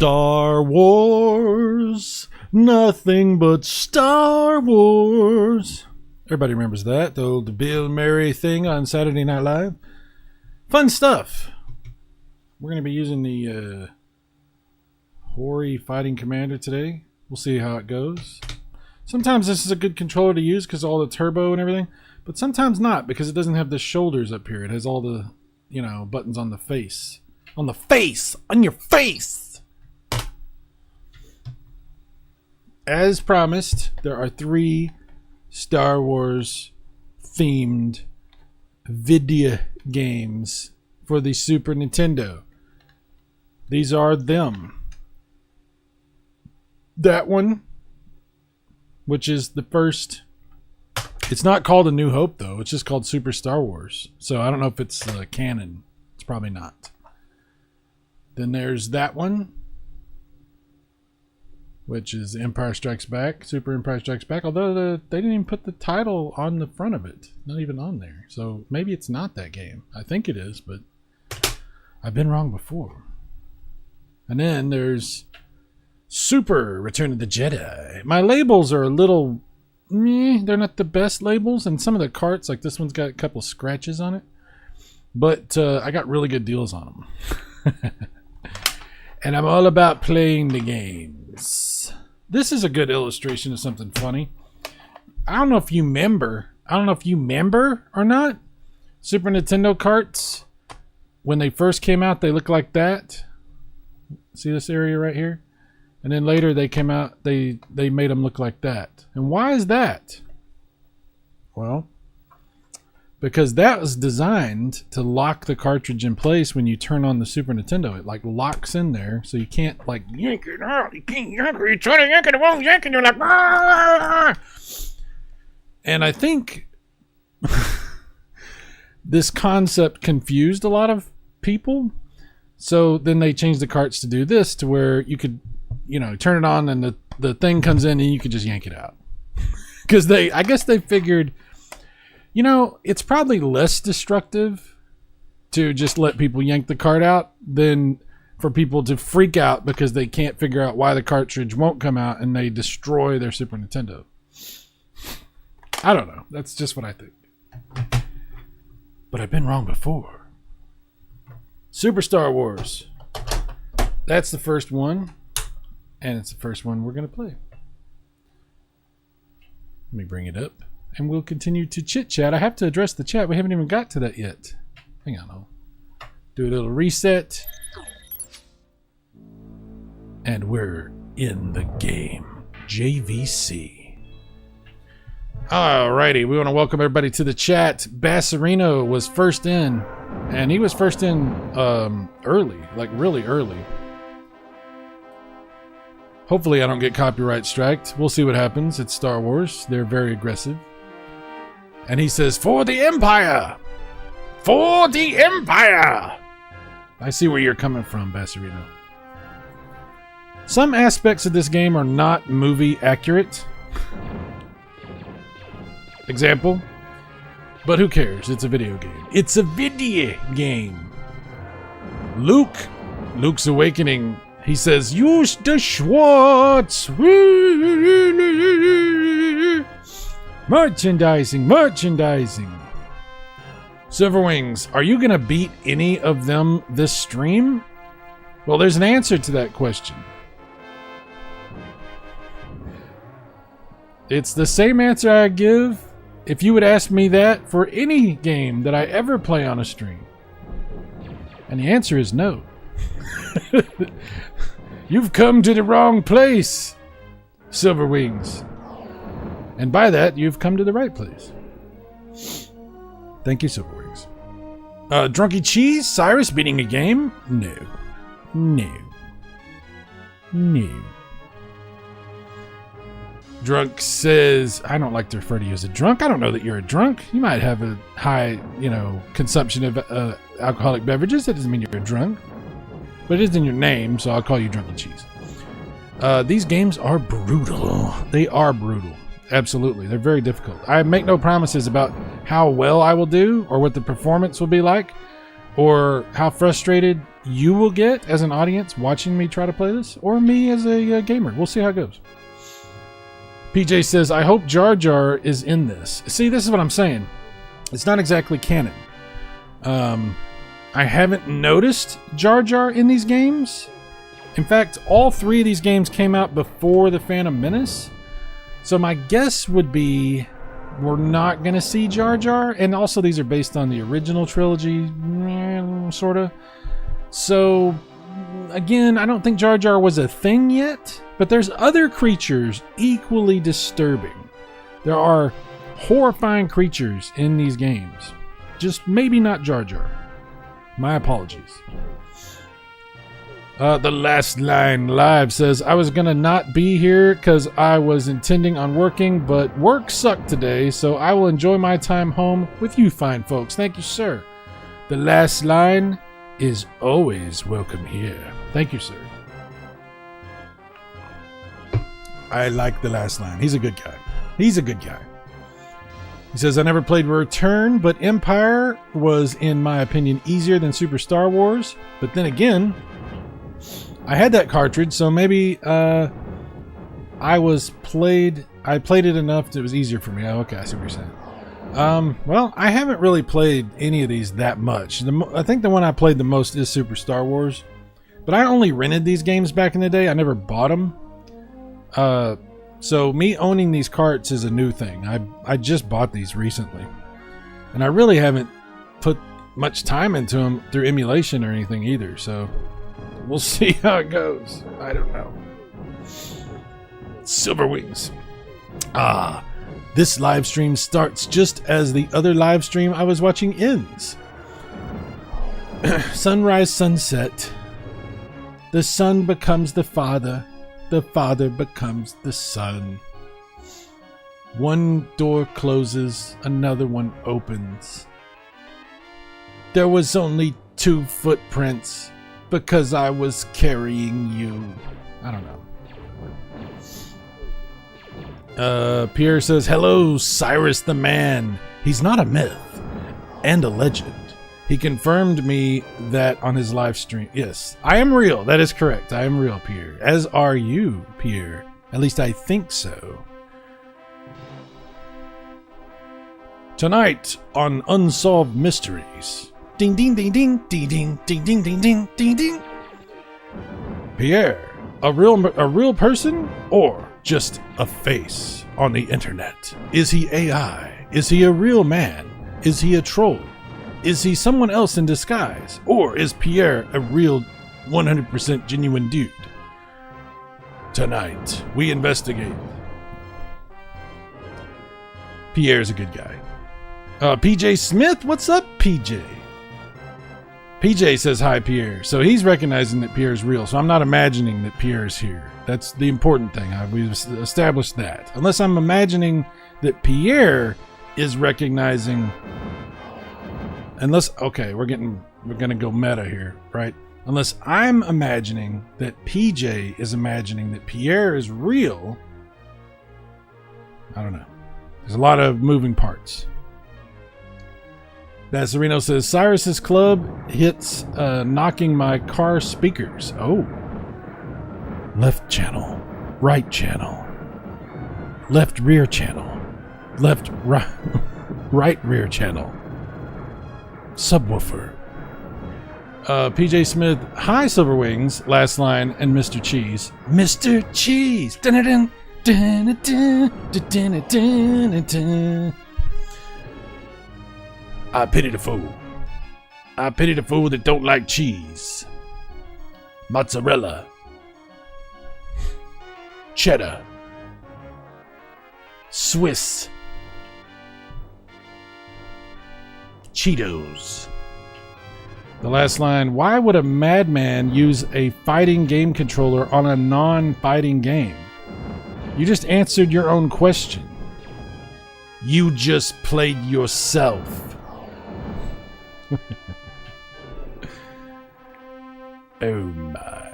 Star Wars, nothing but Star Wars. Everybody remembers that, the old Bill Murray thing on Saturday Night Live. Fun stuff. We're going to be using the Hori Fighting Commander today. We'll see how it goes. Sometimes this is a good controller to use because of all the turbo and everything, but sometimes not because it doesn't have the shoulders up here. It has all the, you know, buttons on the face. On the face! On your face! As promised, there are 3 Star Wars themed video games for the Super Nintendo. These are them. That one, which is the first. It's not called A New Hope though. It's just called Super Star Wars. So I don't know if it's canon. It's probably not. Then there's that one, which is Empire Strikes Back, Super Empire Strikes Back. Although they didn't even put the title on the front of it. Not even on there. So maybe it's not that game. I think it is, but I've been wrong before. And then there's Super Return of the Jedi. My labels are a little meh. They're not the best labels. And some of the carts, like this one's got a couple of scratches on it. But I got really good deals on them. And I'm all about playing the games. This is a good illustration of something funny. I don't know if you remember or not. Super Nintendo carts, when they first came out, they looked like that. See this area right here? And then later they came out, they made them look like that. And why is that? Well, because that was designed to lock the cartridge in place when you turn on the Super Nintendo. It like locks in there, so you can't like yank it out. You can't yank it. You try to yank it, it won't yank, and you're like, ah! And I think this concept confused a lot of people. So then they changed the carts to do this, to where you could, turn it on and the thing comes in and you could just yank it out. Because I guess they figured, it's probably less destructive to just let people yank the cart out than for people to freak out because they can't figure out why the cartridge won't come out and they destroy their Super Nintendo. I don't know. That's just what I think. But I've been wrong before. Super Star Wars. That's the first one. And it's the first one we're going to play. Let me bring it up. And we'll continue to chit-chat. I have to address the chat. We haven't even got to that yet. Hang on. I'll do a little reset. And we're in the game. JVC. Alrighty. We want to welcome everybody to the chat. Bassarino was first in. And he was first in early. Like really early. Hopefully I don't get copyright striked. We'll see what happens. It's Star Wars. They're very aggressive. And he says, "For the Empire! For the Empire!" I see where you're coming from, Bassarino. Some aspects of this game are not movie accurate. Example. But who cares? It's a video game. It's a video game. Luke's awakening. He says, "Use the Schwartz." Merchandising. Silverwings, are you going to beat any of them this stream? Well, there's an answer to that question. It's the same answer I give if you would ask me that for any game that I ever play on a stream. And the answer is no. You've come to the wrong place, Silverwings. And by that, you've come to the right place. Thank you, Silverwings. Drunky Cheese, Cyrus beating a game? No. Drunk says, I don't like to refer to you as a drunk. I don't know that you're a drunk. You might have a high, consumption of alcoholic beverages. That doesn't mean you're a drunk. But it is in your name, so I'll call you Drunky Cheese. These games are brutal. They are brutal. Absolutely. They're very difficult. I make no promises about how well I will do or what the performance will be like or how frustrated you will get as an audience watching me try to play this or me as a gamer. We'll see how it goes. PJ says, I hope Jar Jar is in this. See, this is what I'm saying. It's not exactly canon. I haven't noticed Jar Jar in these games. In fact, all three of these games came out before The Phantom Menace. So my guess would be we're not going to see Jar Jar. And also these are based on the original trilogy, sort of. So, again, I don't think Jar Jar was a thing yet. But there's other creatures equally disturbing. There are horrifying creatures in these games. Just maybe not Jar Jar. My apologies. The Last Line Live says, I was going to not be here because I was intending on working, but work sucked today, so I will enjoy my time home with you fine folks. Thank you, sir. The Last Line is always welcome here. Thank you, sir. I like The Last Line. He's a good guy. He says, I never played Return, but Empire was, in my opinion, easier than Super Star Wars. But then again, I had that cartridge, so maybe I played it enough that it was easier for me. Oh, okay, I see what you're saying. Well, I haven't really played any of these that much. I think the one I played the most is Super Star Wars. But I only rented these games back in the day. I never bought them. So me owning these carts is a new thing. I just bought these recently. And I really haven't put much time into them through emulation or anything either. So we'll see how it goes. I don't know. Silverwings. This live stream starts just as the other live stream I was watching ends. Sunrise, sunset. The son becomes the father becomes the son. One door closes, another one opens. There was only 2 footprints because I was carrying you. I don't know. Pierre says, hello, Cyrus the Man. He's not a myth and a legend. He confirmed me that on his live stream. Yes, I am real. That is correct. I am real, Pierre. As are you, Pierre. At least I think so. Tonight on Unsolved Mysteries. Ding ding ding ding ding ding ding ding ding ding ding ding. Pierre, a real person or just a face on the internet? Is he AI? Is he a real man? Is he a troll? Is he someone else in disguise? Or is Pierre a real 100% genuine dude? Tonight, we investigate. Pierre's a good guy. PJ Smith, what's up, PJ? PJ says hi, Pierre. So he's recognizing that Pierre's real. So I'm not imagining that Pierre is here. That's the important thing. We've established that. Unless I'm imagining that Pierre is recognizing... Okay, we're gonna go meta here, right? Unless I'm imagining that PJ is imagining that Pierre is real. I don't know. There's a lot of moving parts. Bassarino says, Cyrus's club hits knocking my car speakers. Oh. Left channel. Right channel. Left rear channel. Left right rear channel. Subwoofer. PJ Smith, hi Silver Wings, last line, and Mr. Cheese. Mr. Cheese! Dun-dun-dun, dun-dun-dun, dun-dun-dun-dun-dun. I pity the fool. I pity the fool that don't like cheese. Mozzarella. Cheddar. Swiss. Cheetos. The last line, why would a madman use a fighting game controller on a non-fighting game? You just answered your own question. You just played yourself. Oh my.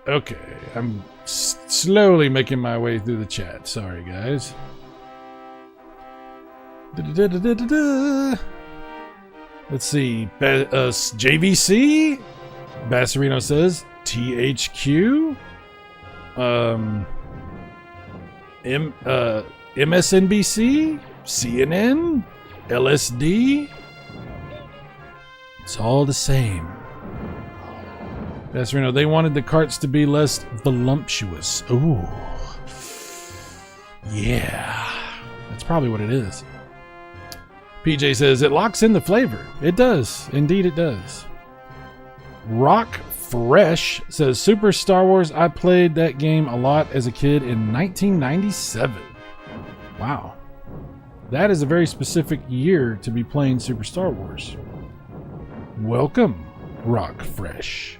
Okay, I'm slowly making my way through the chat. Sorry, guys. Let's see. JVC? Bassarino says THQ. MSNBC? CNN? LSD? It's all the same. Bassarino, they wanted the carts to be less voluptuous. Ooh. Yeah. That's probably what it is. PJ says, it locks in the flavor. It does. Indeed it does. Rock Fresh says, Super Star Wars, I played that game a lot as a kid in 1997. Wow. That is a very specific year to be playing Super Star Wars. Welcome, Rock Fresh.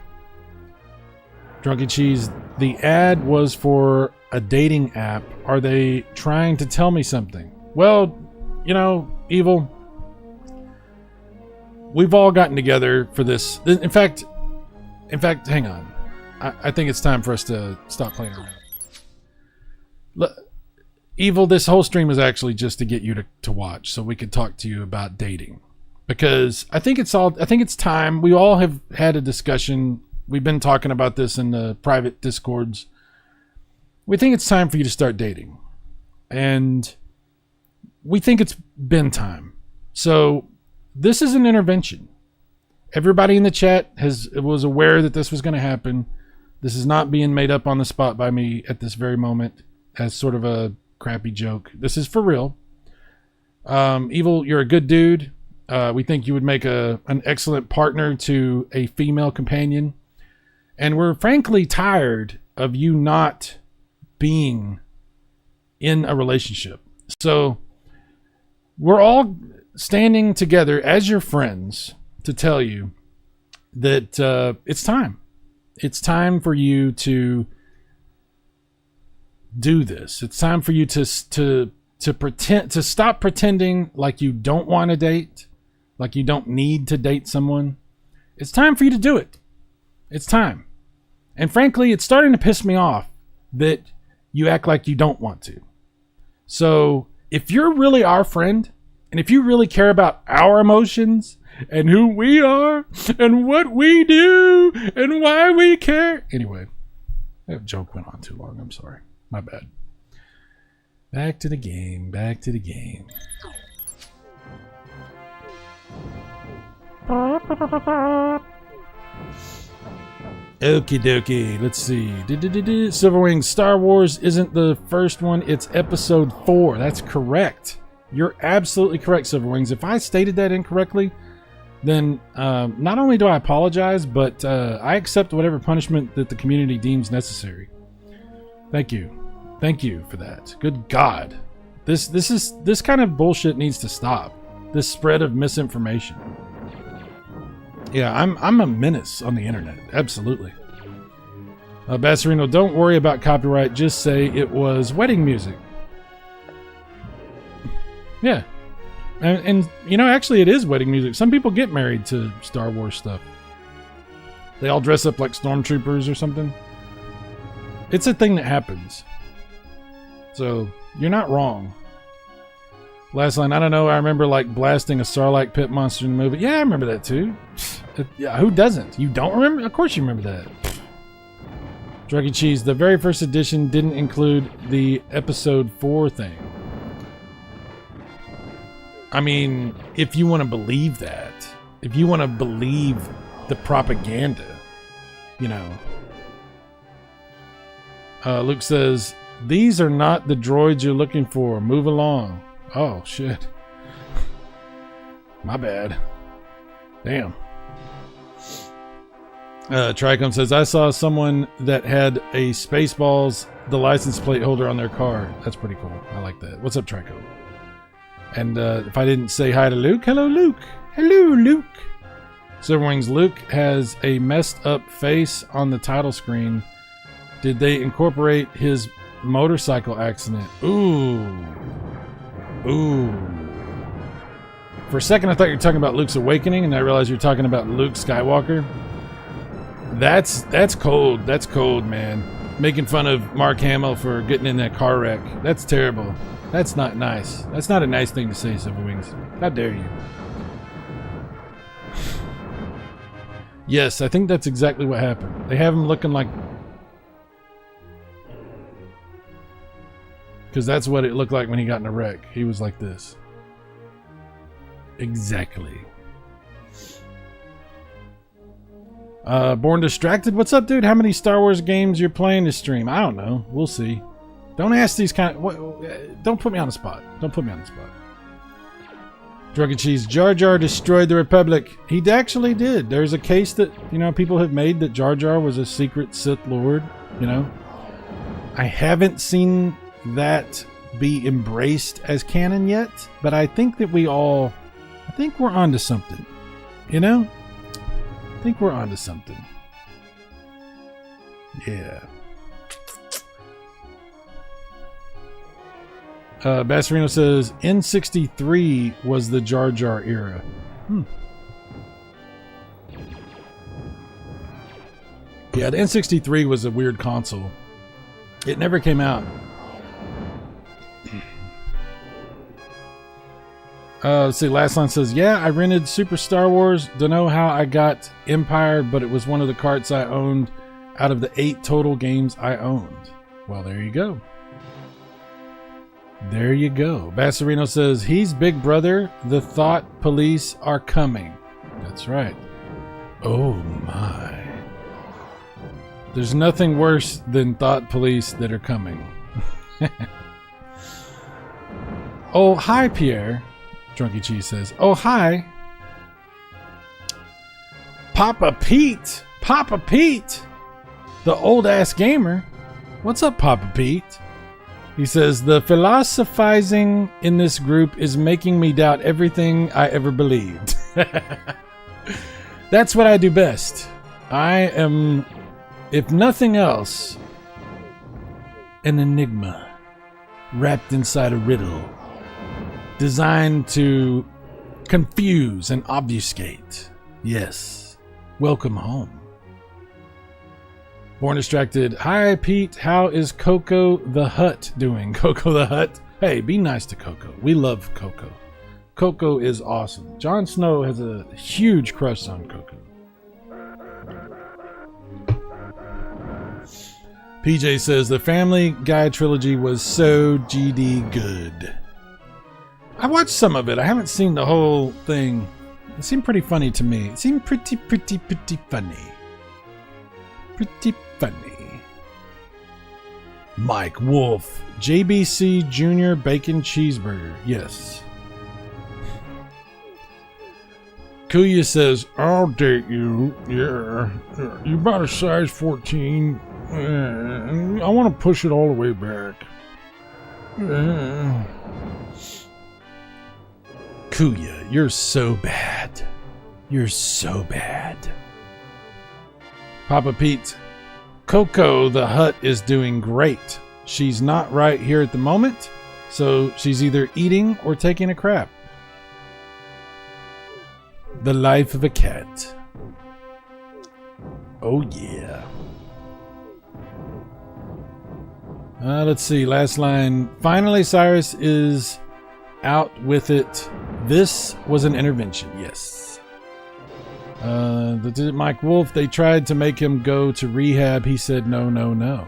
Drunky Cheese, the ad was for a dating app. Are they trying to tell me something? Well, you know, Evil, we've all gotten together for this. In fact, hang on. I think it's time for us to stop playing around. Evil, this whole stream is actually just to get you to watch so we could talk to you about dating. Because I think it's time. We all have had a discussion. We've been talking about this in the private discords. We think it's time for you to start dating. And we think it's been time. So this is an intervention. Everybody in the chat was aware that this was going to happen. This is not being made up on the spot by me at this very moment as sort of a crappy joke. This is for real. Evil, you're a good dude. We think you would make an excellent partner to a female companion. And we're frankly tired of you not being in a relationship. So we're all standing together as your friends to tell you that it's time. It's time for you to do this. It's time for you to pretend, to stop pretending like you don't want to date, like you don't need to date someone. It's time for you to do it. It's time. And frankly, it's starting to piss me off that you act like you don't want to. So if you're really our friend, and if you really care about our emotions and who we are and what we do and why we care. Anyway, that joke went on too long. I'm sorry. My bad. Back to the game. Back to the game. Okie dokie. Let's see. Silverwing Star Wars isn't the first one. It's episode 4. That's correct. You're absolutely correct, Silverwings. If I stated that incorrectly, then not only do I apologize, but I accept whatever punishment that the community deems necessary. Thank you. Thank you for that. Good God. This kind of bullshit needs to stop. This spread of misinformation. Yeah, I'm a menace on the internet. Absolutely. Bassarino, don't worry about copyright. Just say it was wedding music. Yeah. And you know, actually it is wedding music. Some people get married to Star Wars stuff. They all dress up like stormtroopers or something. It's a thing that happens. So, you're not wrong. Last line, I don't know, I remember like blasting a Sarlacc pit monster in the movie. Yeah, I remember that too. Yeah, who doesn't? You don't remember? Of course you remember that. Druggy Cheese, the very first edition didn't include the episode 4 thing. I mean, if you want to believe that, if you want to believe the propaganda, you know. Luke says, these are not the droids you're looking for. Move along. Oh, shit. My bad. Damn. Tricom says, I saw someone that had a Spaceballs, the license plate holder on their car. That's pretty cool. I like that. What's up, Tricom? And if I didn't say hi to Luke, hello, Luke. Hello, Luke. Silverwings, Luke has a messed up face on the title screen. Did they incorporate his motorcycle accident? Ooh. Ooh. For a second, I thought you were talking about Luke's awakening, and I realized you're talking about Luke Skywalker. That's cold. That's cold, man. Making fun of Mark Hamill for getting in that car wreck. That's terrible. That's not nice. That's not a nice thing to say, Silverwings. How dare you? Yes, I think that's exactly what happened. They have him looking like... Because that's what it looked like when he got in a wreck. He was like this. Exactly. Born Distracted, what's up, dude? How many Star Wars games you're playing this stream? I don't know. We'll see. Don't ask these kind of... don't put me on the spot. Don't put me on the spot. Drug and Cheese. Jar Jar destroyed the Republic. He actually did. There's a case that, you know, people have made that Jar Jar was a secret Sith Lord, you know. I haven't seen that be embraced as canon yet, but I think that I think we're onto something, you know? I think we're onto something. Yeah. Bassarino says N63 was the Jar Jar era. Yeah, the N63 was a weird console. It never came out. Let's see, last line says, yeah, I rented Super Star Wars. Don't know how I got Empire, but it was one of the carts I owned out of the 8 total games I owned. Well, there you go. There you go. Bassarino says, he's Big Brother. The thought police are coming. That's right. Oh my. There's nothing worse than thought police that are coming. Oh, hi, Pierre. Drunky Cheese says, oh, hi. Papa Pete. Papa Pete. The old ass gamer. What's up, Papa Pete? He says, the philosophizing in this group is making me doubt everything I ever believed. That's what I do best. I am, if nothing else, an enigma wrapped inside a riddle designed to confuse and obfuscate. Yes. Welcome home. Born Distracted. Hi, Pete. How is Coco the Hut doing? Coco the Hut. Hey, be nice to Coco. We love Coco. Coco is awesome. Jon Snow has a huge crush on Coco. PJ says the Family Guy trilogy was so GD good. I watched some of it. I haven't seen the whole thing. It seemed pretty funny to me. It seemed pretty funny. Pretty funny. Mike Wolf. JBC Junior Bacon Cheeseburger. Yes. Kuya says, I'll date you. Yeah. You're about a size 14. I want to push it all the way back. Kuya, you're so bad. You're so bad. Papa Pete, Coco the Hut is doing great. She's not right here at the moment, so she's either eating or taking a crap. The life of a cat. Oh yeah. Let's see, last line. Finally, Cyrus is out with it. This was an intervention, yes. Mike Wolf, they tried to make him go to rehab. He said no.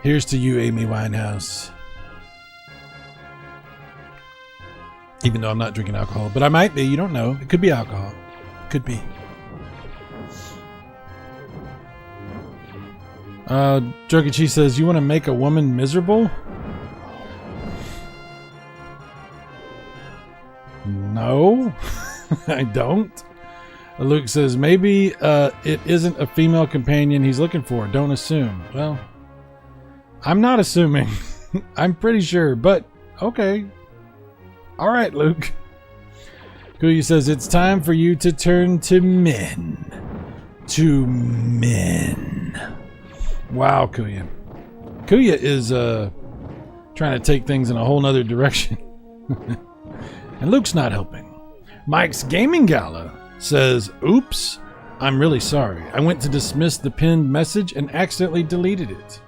Here's to you, Amy Winehouse. Even though I'm not drinking alcohol, but I might be. You don't know. It could be alcohol. Could be. Jerky Cheese says, you want to make a woman miserable? No, I don't. Luke says, maybe it isn't a female companion he's looking for. Don't assume. Well, I'm not assuming. I'm pretty sure, but okay. All right, Luke. Kuya says, it's time for you to turn to men. To men. Wow, Kuya. Kuya is trying to take things in a whole nother direction. And Luke's not helping. Mike's Gaming Gala says, oops, I'm really sorry. I went to dismiss the pinned message and accidentally deleted it.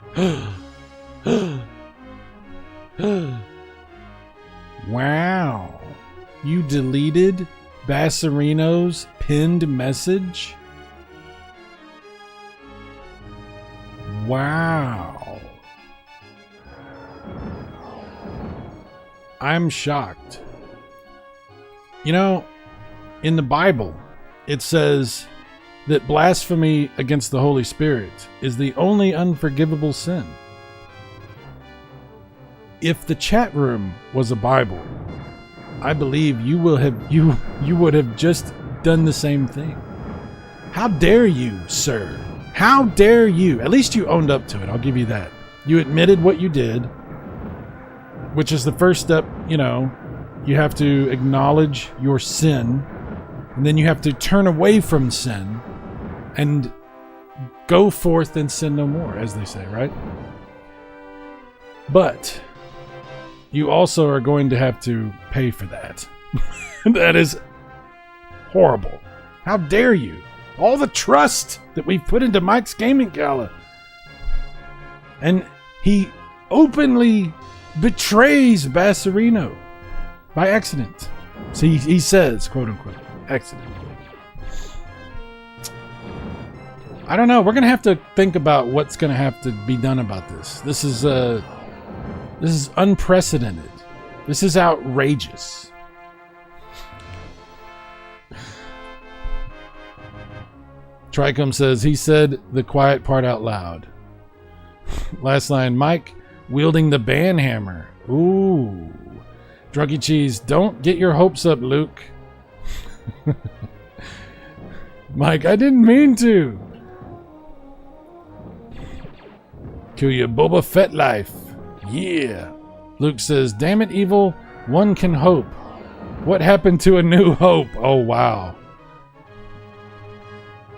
Wow. You deleted Bassarino's pinned message? Wow. I'm shocked. You know, in the Bible, it says that blasphemy against the Holy Spirit is the only unforgivable sin. If the chat room was a Bible, I believe you would have just done the same thing. How dare you, sir? How dare you? At least you owned up to it. I'll give you that. You admitted what you did, which is the first step. You know, you have to acknowledge your sin, and then you have to turn away from sin and go forth and sin no more, as they say, right? But you also are going to have to pay for that. That is horrible. How dare you? All the trust that we've put into Mike's Gaming Gala. And he openly betrays Bassarino by accident. See, he says, quote unquote, accident. I don't know. We're going to have to think about what's going to have to be done about this. This is unprecedented. This is outrageous. Tricom says, he said the quiet part out loud. Last line, Mike wielding the ban hammer. Ooh. Drunky Cheese, don't get your hopes up, Luke. Mike, I didn't mean to. Kuya, Boba Fett life. Yeah. Luke says, damn it, evil. One can hope. What happened to A New Hope? Oh, wow.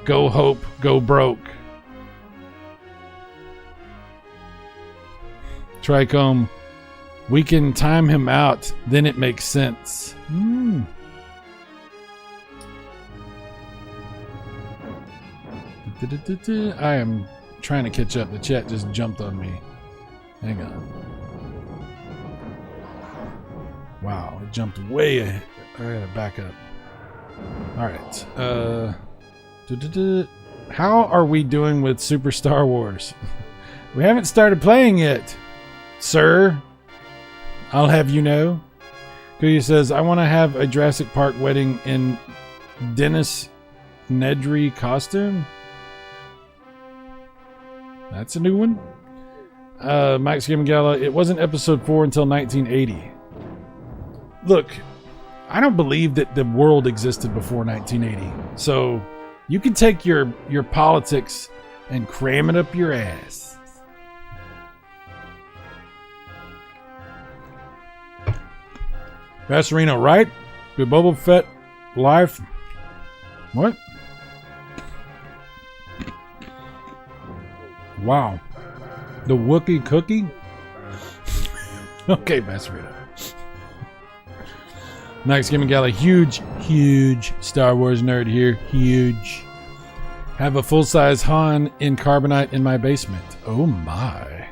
Go hope, go broke. Trichome, we can time him out, then it makes sense. I am trying to catch up. The chat just jumped on me. Hang on. Wow, it jumped way ahead. I gotta back up. Alright. How are we doing with Super Star Wars? We haven't started playing yet, sir. I'll have you know. Kuya says, I want to have a Jurassic Park wedding in Dennis Nedry costume. That's a new one. Mike Skimgala, it wasn't episode 4 until 1980. Look, I don't believe that the world existed before 1980. So you can take your politics and cram it up your ass. Vasserino, right? Good Boba Fett life. What? Wow. The Wookiee cookie? Okay, Vasserino. Max Gaming Gala, huge Star Wars nerd here. Huge. Have a full-size Han in carbonite in my basement. Oh my.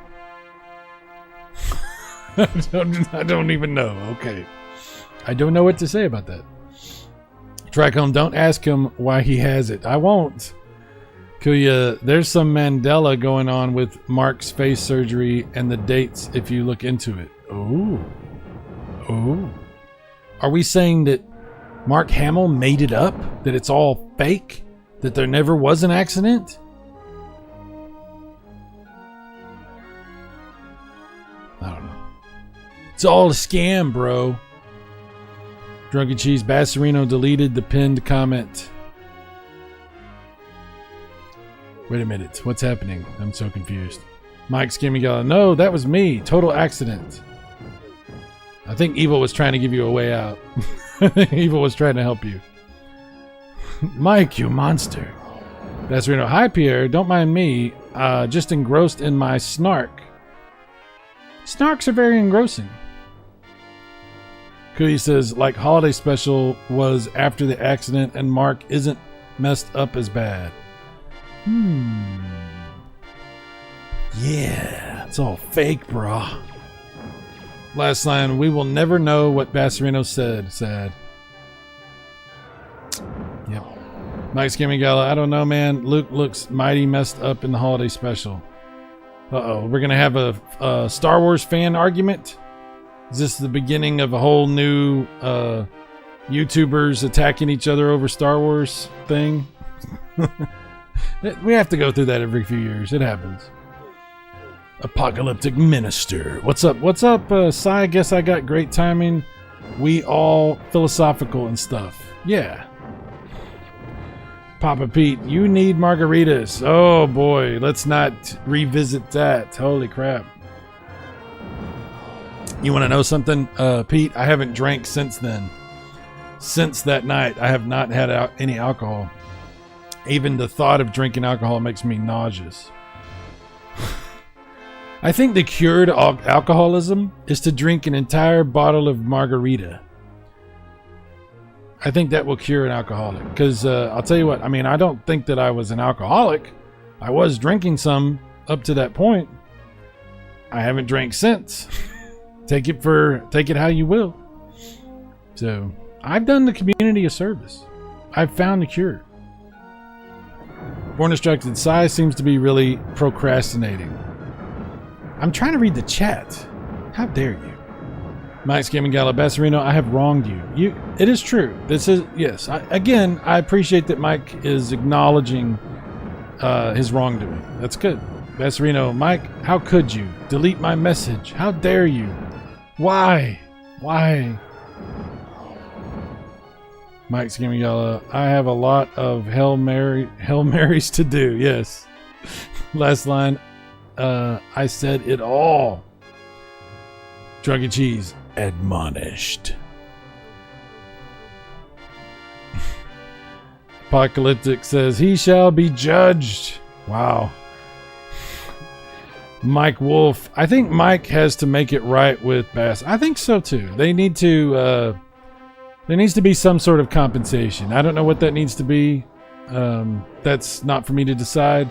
I don't even know. Okay. I don't know what to say about that. Trichome, don't ask him why he has it. I won't. Kuya, there's some Mandela going on with Mark's face surgery and the dates if you look into it. Oh. Are we saying that Mark Hamill made it up? That it's all fake? That there never was an accident? I don't know. It's all a scam, bro. Drunken Cheese Basserino deleted the pinned comment. Wait a minute. What's happening? I'm so confused. Mike Skimmygala. No, that was me. Total accident. I think Evil was trying to give you a way out. Evil was trying to help you. Mike, you monster. Basserino. Hi, Pierre. Don't mind me. Just engrossed in my snark. Snarks are very engrossing. Cooey says, like Holiday Special was after the accident and Mark isn't messed up as bad. Yeah, it's all fake, brah. Last line, we will never know what Basserino said. Sad. Yep. Mike Skimmygala, I don't know, man. Luke looks mighty messed up in the Holiday Special. Uh-oh, we're going to have a Star Wars fan argument? Is this the beginning of a whole new YouTubers attacking each other over Star Wars thing? We have to go through that every few years. It happens. Apocalyptic Minister. What's up? What's up, Sai? I guess I got great timing. We all philosophical and stuff. Yeah. Papa Pete, you need margaritas. Oh boy, let's not revisit that. Holy crap. You want to know something, Pete? I haven't drank since then. Since that night, I have not had any alcohol. Even the thought of drinking alcohol makes me nauseous. I think the cure to alcoholism is to drink an entire bottle of margarita. I think that will cure an alcoholic. Because I'll tell you what, I mean, I don't think that I was an alcoholic. I was drinking some up to that point. I haven't drank since. Take it how you will. So, I've done the community a service. I've found the cure. Born Instructed Sai seems to be really procrastinating. I'm trying to read the chat. How dare you? Mike's Gaming Gala Basserino, I have wronged you. It is true. This is, yes. I appreciate that Mike is acknowledging his wrongdoing. That's good. Basserino, Mike, how could you? Delete my message. How dare you? Why? Mike's Gaming Gala, I have a lot of Hail Marys to do. Yes. Last line. I said it all. Drunk and Cheese admonished. Apocalyptic says he shall be judged. Wow. Mike Wolf. I think Mike has to make it right with Bass. I think so too. They need to. There needs to be some sort of compensation. I don't know what that needs to be. That's not for me to decide.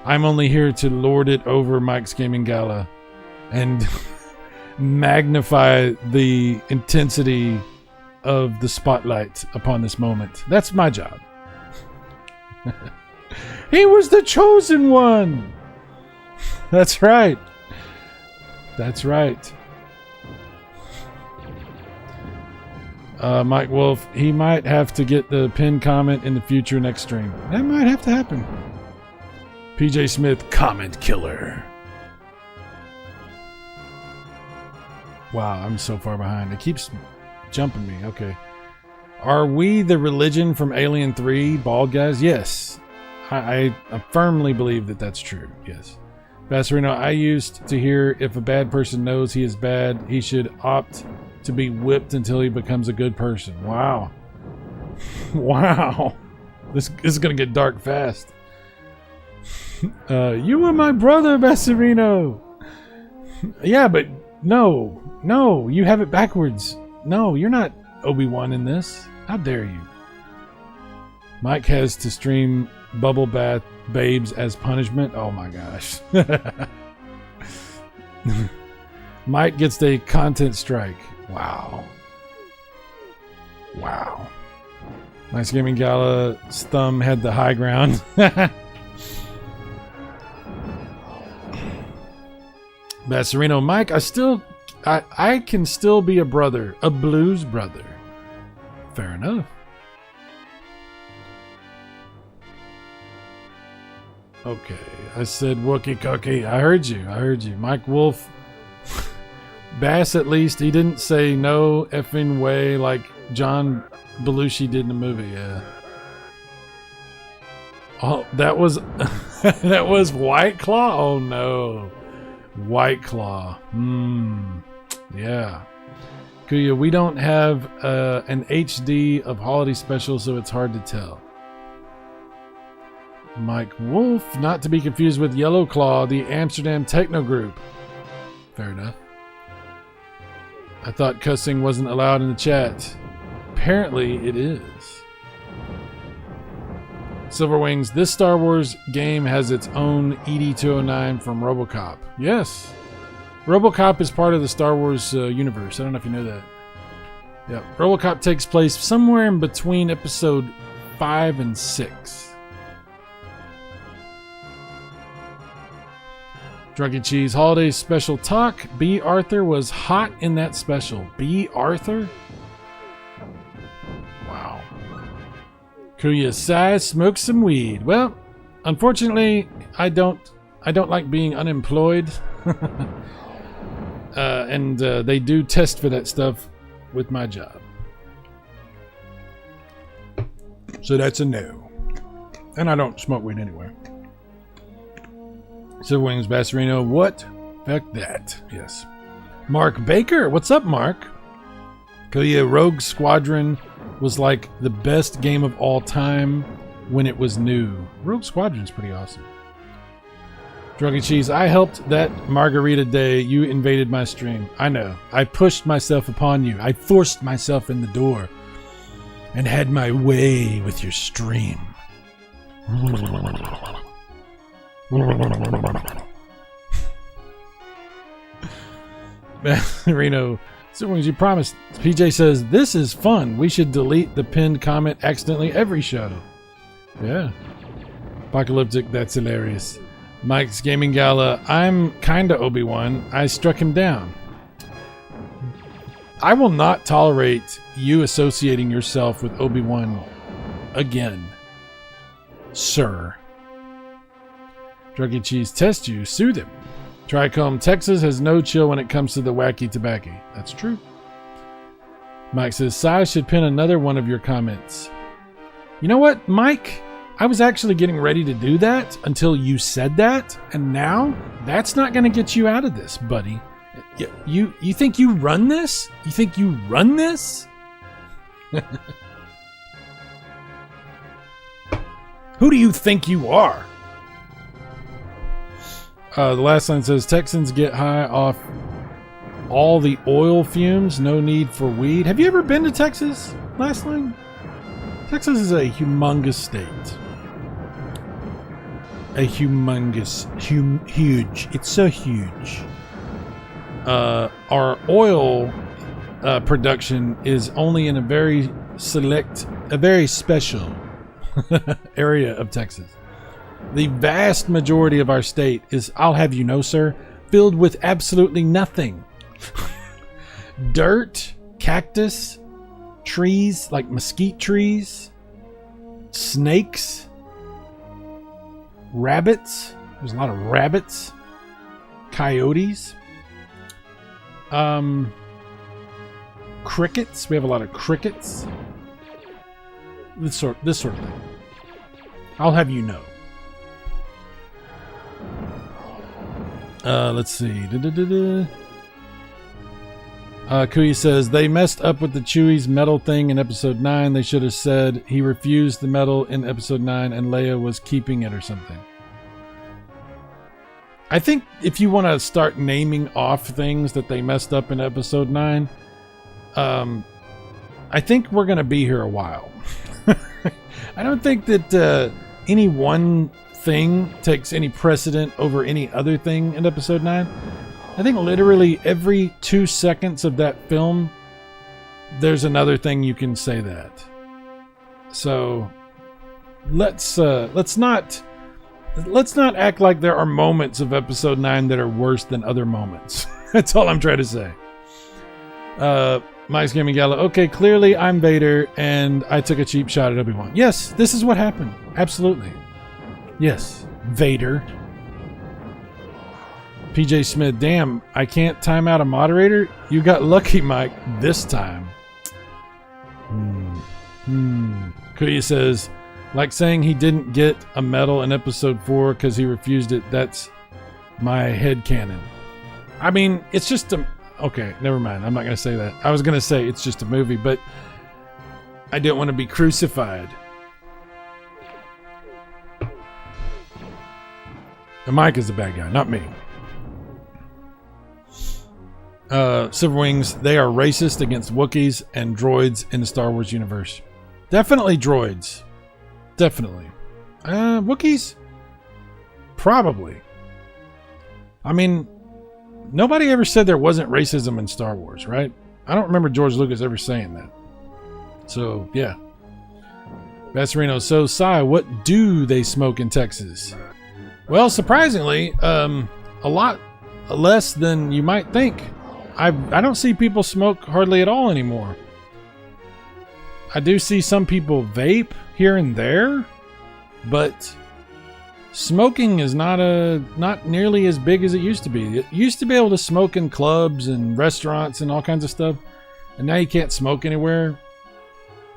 I'm only here to lord it over Mike's Gaming Gala and magnify the intensity of the spotlight upon this moment. That's my job. He was the chosen one. That's right. That's right. Mike Wolf, he might have to get the pinned comment in the future next stream. That might have to happen. PJ Smith, comment killer. Wow, I'm so far behind. It keeps jumping me. Okay. Are we the religion from Alien 3, bald guys? Yes. I firmly believe that that's true. Yes. Basserino, I used to hear if a bad person knows he is bad, he should opt to be whipped until he becomes a good person. Wow. Wow. This is going to get dark fast. You were my brother, Basserino. Yeah, but no, you have it backwards. No, you're not Obi-Wan in this. How dare you? Mike has to stream Bubble Bath Babes as punishment. Oh my gosh. Mike gets a content strike. Wow. Wow. Mike's Gaming Gala's thumb had the high ground. Basserino, Mike, I can still be a brother, a blues brother. Fair enough. Okay, I said Wookie Cookie. I heard you. Mike Wolf. Bass, at least, he didn't say no effing way like John Belushi did in the movie. Yeah. Oh, that was that was White Claw? Oh no. White Claw. Yeah. Kuya, we don't have an HD of holiday special, so it's hard to tell. Mike Wolf, not to be confused with Yellow Claw, the Amsterdam techno group. Fair enough. I thought cussing wasn't allowed in the chat. Apparently it is. Silverwings, this Star Wars game has its own ED-209 from RoboCop. Yes. RoboCop is part of the Star Wars universe. I don't know if you know that. Yep. RoboCop takes place somewhere in between episode 5 and 6. Drunky Cheese Holiday Special Talk. B. Arthur was hot in that special. B. Arthur? Wow. Kuya Sai smokes some weed. Well, unfortunately, I don't like being unemployed. And they do test for that stuff with my job. So that's a no. And I don't smoke weed anyway. Silverwings Basserino, what? Fuck that. Yes. Mark Baker, what's up, Mark? Kuya, Rogue Squadron was like the best game of all time when it was new. Rogue Squadron's pretty awesome. Drunky Cheese, I helped that margarita day. You invaded my stream. I know. I pushed myself upon you. I forced myself in the door and had my way with your stream. Reno, so when you promised, PJ says, this is fun. We should delete the pinned comment accidentally every show. Yeah. Apocalyptic, that's hilarious. Mike's Gaming Gala, I'm kinda Obi-Wan. I struck him down. I will not tolerate you associating yourself with Obi-Wan again, sir. Druggy Cheese, test you, soothe him. Tricombe, Texas has no chill when it comes to the wacky tobacco. That's true. Mike says, Sai should pin another one of your comments. You know what, Mike? I was actually getting ready to do that until you said that, and now that's not going to get you out of this, buddy. You think you run this? You think you run this? Who do you think you are? The last line says, Texans get high off all the oil fumes, no need for weed. Have you ever been to Texas? Last line? Texas is a humongous state. A humongous, huge. It's so huge. Our oil production is only in a very select, a very special area of Texas. The vast majority of our state is, I'll have you know, sir, filled with absolutely nothing. Dirt, cactus, trees like mesquite trees, snakes, rabbits. There's a lot of rabbits, coyotes, crickets. We have a lot of crickets. This sort of thing. I'll have you know. Let's see. Kuya says, they messed up with the Chewie's medal thing in episode 9. They should have said he refused the medal in episode 9 and Leia was keeping it or something. I think if you want to start naming off things that they messed up in episode 9, I think we're going to be here a while. I don't think that any one thing takes any precedent over any other thing in episode 9. I think literally every 2 seconds of that film, there's another thing you can say that. So let's not act like there are moments of episode 9 that are worse than other moments. That's all I'm trying to say. Mike's Gaming Gala. Okay, clearly I'm Vader and I took a cheap shot at Obi-Wan. Yes, this is what happened. Absolutely. Yes, Vader. PJ Smith, damn, I can't time out a moderator? You got lucky, Mike, this time. Kuya says, like saying he didn't get a medal in episode 4 because he refused it, that's my headcanon. I mean, it's just a... Okay, never mind. I'm not going to say that. I was going to say it's just a movie, but I didn't want to be crucified. And Mike is the bad guy, not me. Silver Wings, they are racist against Wookiees and droids in the Star Wars universe. Definitely droids. Definitely. Wookiees? Probably. I mean, nobody ever said there wasn't racism in Star Wars, right? I don't remember George Lucas ever saying that. So, yeah. Bassarino, so Sai, what do they smoke in Texas? Well, surprisingly, a lot less than you might think. I don't see people smoke hardly at all anymore. I do see some people vape here and there, but smoking is not nearly as big as it used to be. It used to be able to smoke in clubs and restaurants and all kinds of stuff, and now you can't smoke anywhere.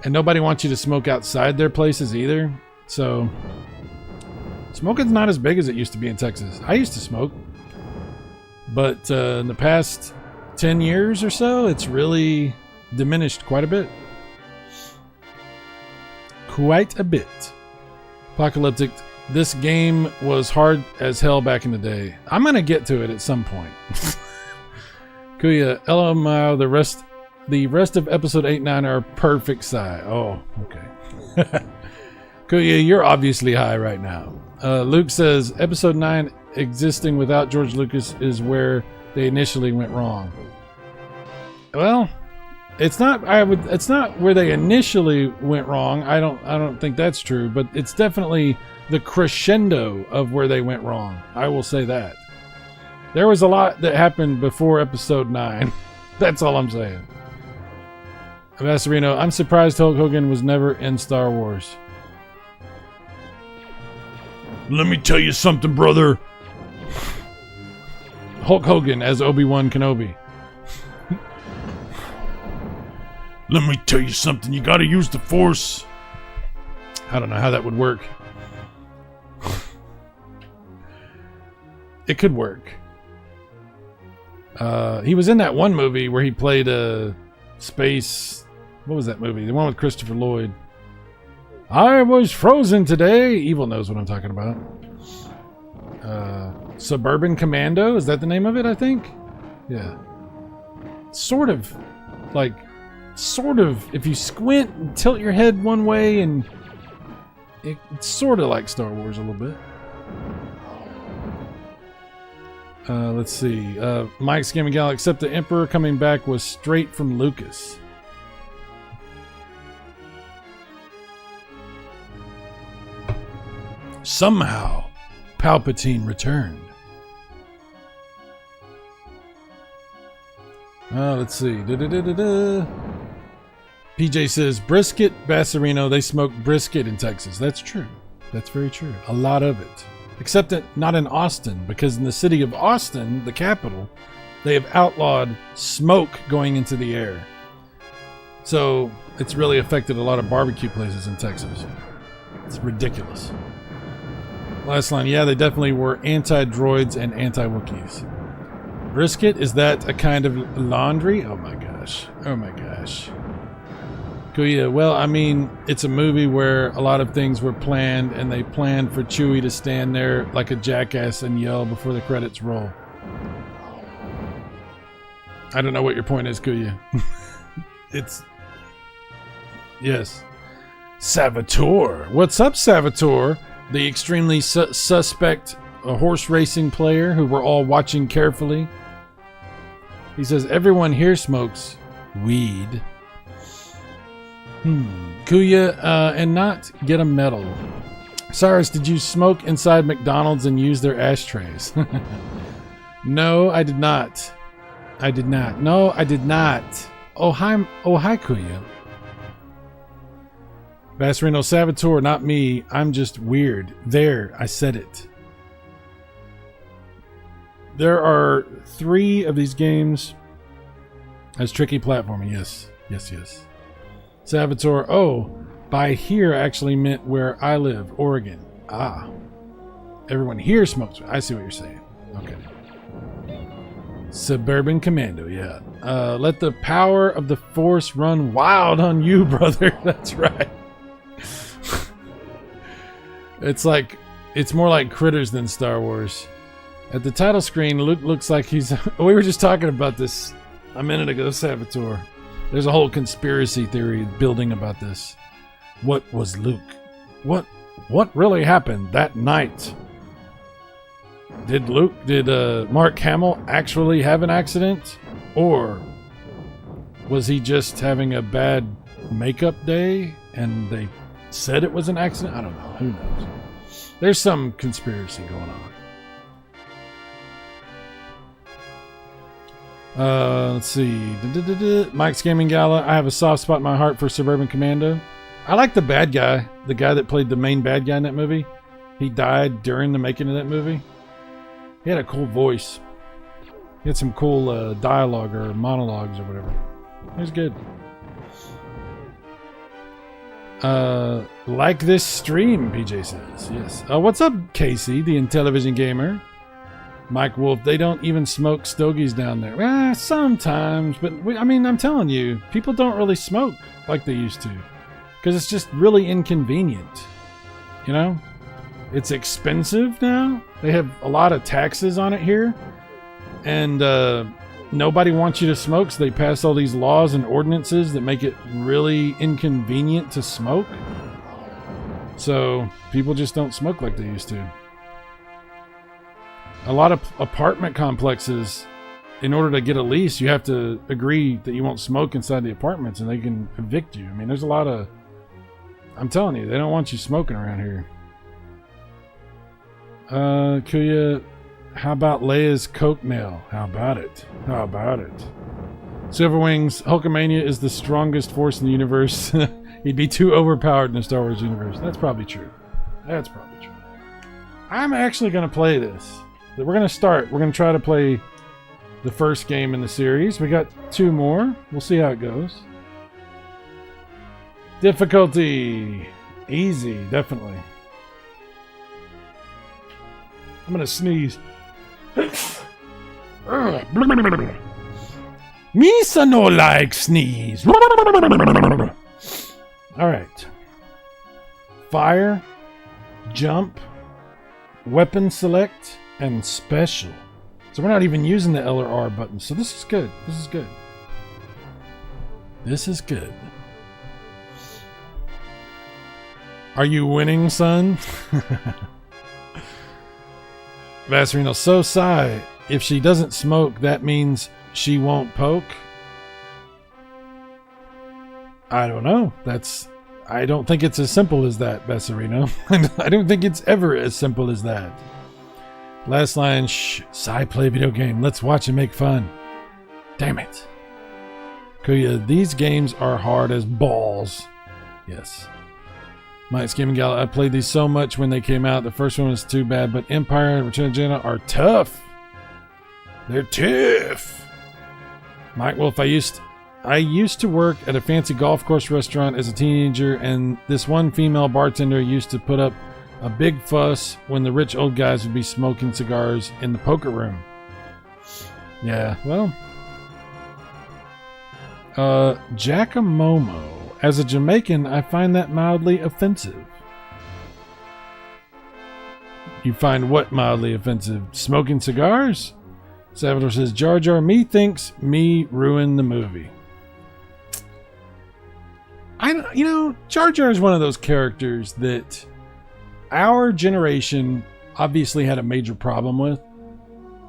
And nobody wants you to smoke outside their places either. So smoking's not as big as it used to be in Texas. I used to smoke, but in the past 10 years or so, it's really diminished quite a bit. Quite a bit. Apocalyptic, this game was hard as hell back in the day. I'm going to get to it at some point. Kuya, LMAO, the rest of episode 8 and 9 are perfect Sai. Oh, okay. Kuya, you're obviously high right now. Luke says, episode 9 existing without George Lucas is where they initially went wrong. Well, it's not where they initially went wrong. I don't think that's true, but it's definitely the crescendo of where they went wrong. I will say that. There was a lot that happened before episode 9. That's all I'm saying. Vassarino, I'm surprised Hulk Hogan was never in Star Wars. Let me tell you something, brother. Hulk Hogan as Obi-Wan Kenobi. Let me tell you something. You gotta use the Force. I don't know how that would work. it could work. He was in that one movie where he played space. What was that movie? The one with Christopher Lloyd. I was frozen today. Evil knows what I'm talking about. Suburban Commando. Is that the name of it, I think? Yeah. Sort of. If you squint and tilt your head one way, and it's sort of like Star Wars a little bit. Let's see. Mike's Gaming Gal, except the Emperor coming back was straight from Lucas. Somehow, Palpatine returned. Let's see. PJ says, brisket, Bassarino, they smoke brisket in Texas. That's true. That's very true. A lot of it. Except that not in Austin, because in the city of Austin, the capital, they have outlawed smoke going into the air. So it's really affected a lot of barbecue places in Texas. It's ridiculous. Last line, yeah, they definitely were anti-droids and anti-Wookiees. Brisket, is that a kind of laundry? Oh my gosh. Oh my gosh. Kuya, well, I mean, it's a movie where a lot of things were planned, and they planned for Chewie to stand there like a jackass and yell before the credits roll. I don't know what your point is, Kuya. It's... Yes. Saboteur. What's up, Saboteur? The extremely suspect horse racing player who we're all watching carefully. He says, everyone here smokes weed. Kuya, and not get a medal. Cyrus, did you smoke inside McDonald's and use their ashtrays? No, I did not. I did not. No, I did not. Oh, hi, Kuya. Bassarino, Saboteur, not me. I'm just weird. There, I said it. There are 3 of these games as tricky platforming. Yes. Yes, yes. Saboteur, oh, by here I actually meant where I live, Oregon. Ah. Everyone here smokes. I see what you're saying. Okay. Suburban Commando, yeah. Let the power of the Force run wild on you, brother. That's right. It's more like Critters than Star Wars. At the title screen, Luke looks like he's... We were just talking about this a minute ago, Saboteur. There's a whole conspiracy theory building about this. What was Luke? What really happened that night? Did Mark Hamill actually have an accident? Or was he just having a bad makeup day and they said it was an accident? I don't know. Who knows? There's some conspiracy going on. Let's see. Mike's Gaming Gala. I have a soft spot in my heart for Suburban Commando. I like the bad guy. The guy that played the main bad guy in that movie. He died during the making of that movie. He had a cool voice. He had some cool dialogue or monologues or whatever. It was good. Like this stream, PJ says. Yes. What's up, Casey, the Intellivision Gamer? Mike Wolf, they don't even smoke stogies down there. Sometimes, but I'm telling you, people don't really smoke like they used to. Because it's just really inconvenient. You know? It's expensive now. They have a lot of taxes on it here. And nobody wants you to smoke, so they pass all these laws and ordinances that make it really inconvenient to smoke. So people just don't smoke like they used to. A lot of apartment complexes, in order to get a lease, you have to agree that you won't smoke inside the apartments and they can evict you. There's a lot of... I'm telling you, they don't want you smoking around here. Kuya, how about Leia's coke nail? How about it? How about it? Silverwings, Hulkamania is the strongest force in the universe. He'd be too overpowered in the Star Wars universe. That's probably true. That's probably true. I'm actually going to play this. We're going to start. We're going to try to play the first game in the series. We got 2 more. We'll see how it goes. Difficulty. Easy, definitely. I'm going to sneeze. Misa no like sneeze. Alright. Fire, jump, weapon select, and special. So we're not even using the L or R button. So this is good. This is good. This is good. Are you winning, son? Vassarino, so sigh. If she doesn't smoke, that means she won't poke? I don't know. I don't think it's as simple as that, Vassarino. I don't think it's ever as simple as that. Last line, shh, Sai play video game. Let's watch and make fun. Damn it. Kuya, these games are hard as balls. Yes. Mike's Gaming Gal, I played these so much when they came out. The first one was too bad, but Empire and Return of the Jedi are tough. They're tough. Mike Wolf, I used to work at a fancy golf course restaurant as a teenager, and this one female bartender used to put up a big fuss when the rich old guys would be smoking cigars in the poker room. Yeah, well. Giacomo. As a Jamaican, I find that mildly offensive. You find what mildly offensive? Smoking cigars? Salvador says, Jar Jar, me thinks me ruined the movie. Jar Jar is one of those characters that our generation obviously had a major problem with,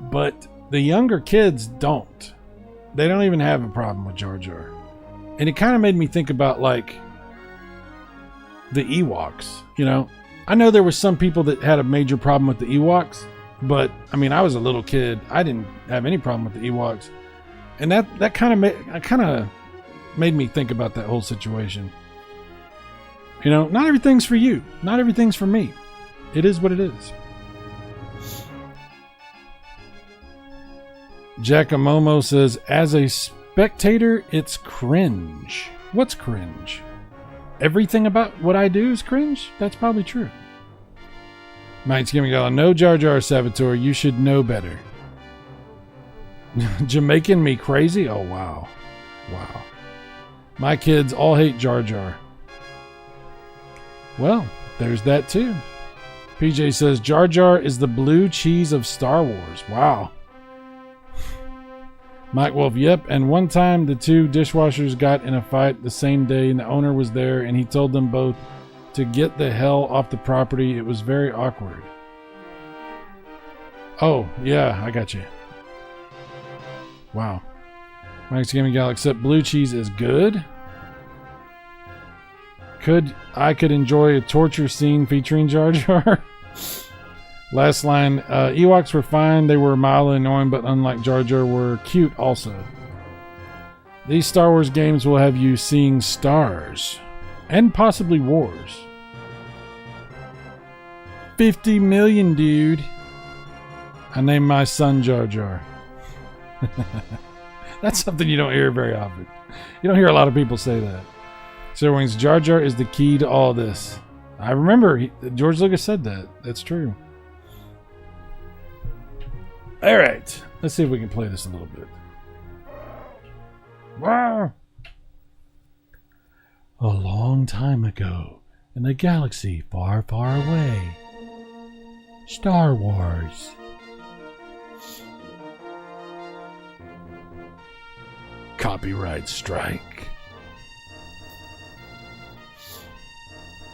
but the younger kids don't. They don't even have a problem with Jar Jar. And it kind of made me think about, like, the Ewoks, you know? I know there were some people that had a major problem with the Ewoks, but, I mean, I was a little kid. I didn't have any problem with the Ewoks. And that kind of made me think about that whole situation. You know, not everything's for you. Not everything's for me. It is what it is. Giacomo says, as a spectator, it's cringe. What's cringe? Everything about what I do is cringe? That's probably true. Mike's Gaming Gala, no Jar Jar Saboteur. You should know better. Jamaican me crazy? Oh, wow. Wow. My kids all hate Jar Jar. Well, there's that too. PJ says, Jar Jar is the blue cheese of Star Wars. Wow. Mike Wolf, yep, and one time the two dishwashers got in a fight the same day and the owner was there and he told them both to get the hell off the property. It was very awkward. Oh, yeah, I got you. Wow. Mike's Gaming Gal, except blue cheese is good. I could enjoy a torture scene featuring Jar Jar. Last line, Ewoks were fine. They were mildly annoying, but unlike Jar Jar, were cute also. These Star Wars games will have you seeing stars. And possibly wars. 50 million, dude. I named my son Jar Jar. That's something you don't hear very often. You don't hear a lot of people say that. Sir Wings, Jar Jar is the key to all this. I remember George Lucas said that. That's true. All right, let's see if we can play this a little bit. Wow. A long time ago, in a galaxy far, far away. Star Wars. Copyright strike.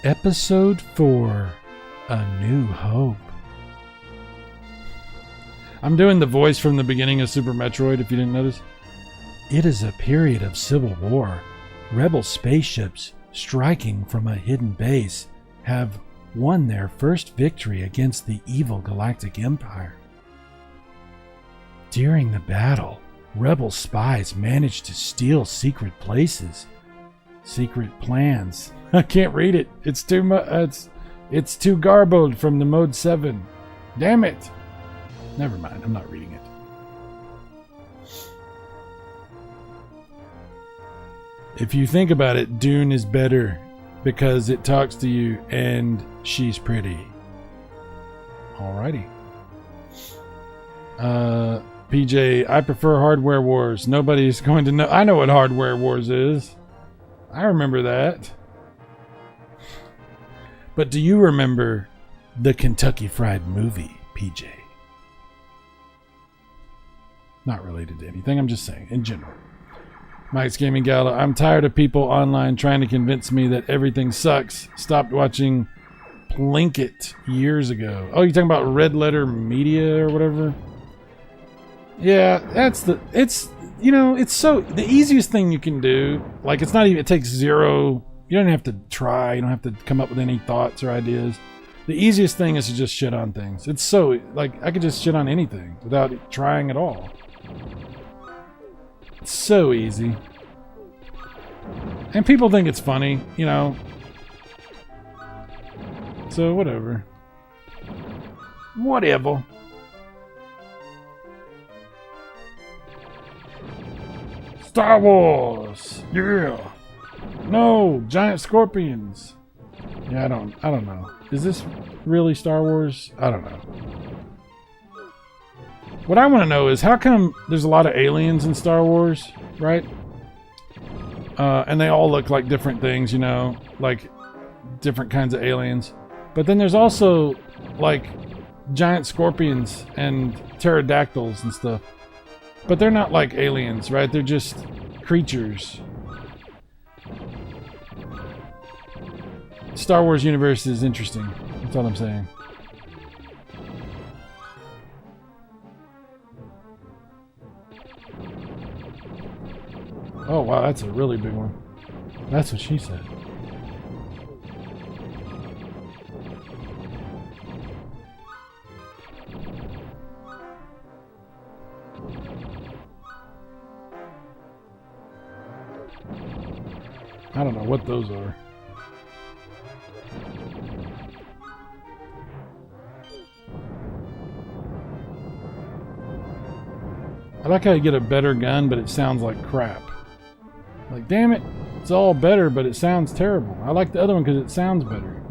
Episode 4, A New Hope. I'm doing the voice from the beginning of Super Metroid, if you didn't notice. It is a period of civil war. Rebel spaceships, striking from a hidden base, have won their first victory against the evil Galactic Empire. During the battle, Rebel spies managed to steal secret places, secret plans. I can't read it. It's too much. It's too garbled from the Mode 7. Damn it. Never mind, I'm not reading it. If you think about it, Dune is better because it talks to you and she's pretty. Alrighty. PJ, I prefer Hardware Wars. Nobody's going to know. I know what Hardware Wars is. I remember that. But do you remember the Kentucky Fried Movie, PJ? Not related to anything. I'm just saying, in general. Mike's Gaming Gala. I'm tired of people online trying to convince me that everything sucks. Stopped watching Plinkett years ago. Oh, you're talking about Red Letter Media or whatever? Yeah, it's so, the easiest thing you can do, like, it's not even, it takes zero, you don't have to try, you don't have to come up with any thoughts or ideas. The easiest thing is to just shit on things. It's so, like, I could just shit on anything without trying at all. It's so easy. And people think it's funny, you know. So, whatever. Whatever. Star Wars! Yeah! No! Giant scorpions! Yeah, I don't know. Is this really Star Wars? I don't know. What I want to know is how come there's a lot of aliens in Star Wars, right? And they all look like different things, you know? Like, different kinds of aliens. But then there's also, like, giant scorpions and pterodactyls and stuff. But they're not like aliens, right? They're just creatures. Star Wars universe is interesting. That's all I'm saying. Oh wow, that's a really big one. That's what she said. I don't know what those are. I like how you get a better gun, but it sounds like crap. Like, damn it, it's all better, but it sounds terrible. I like the other one because it sounds better.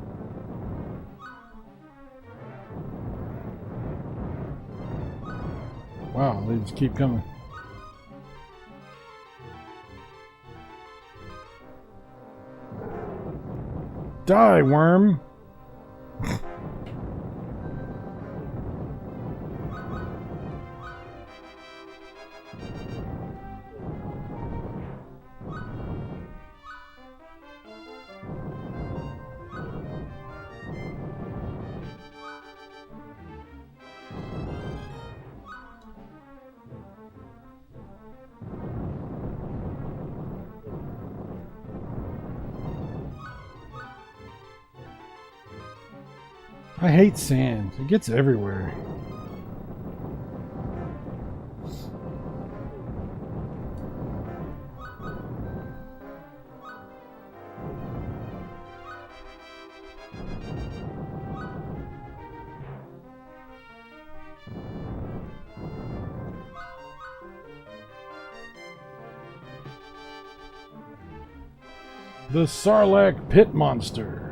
Wow, they just keep coming. Die, worm! I hate sand. It gets everywhere. The Sarlacc Pit Monster.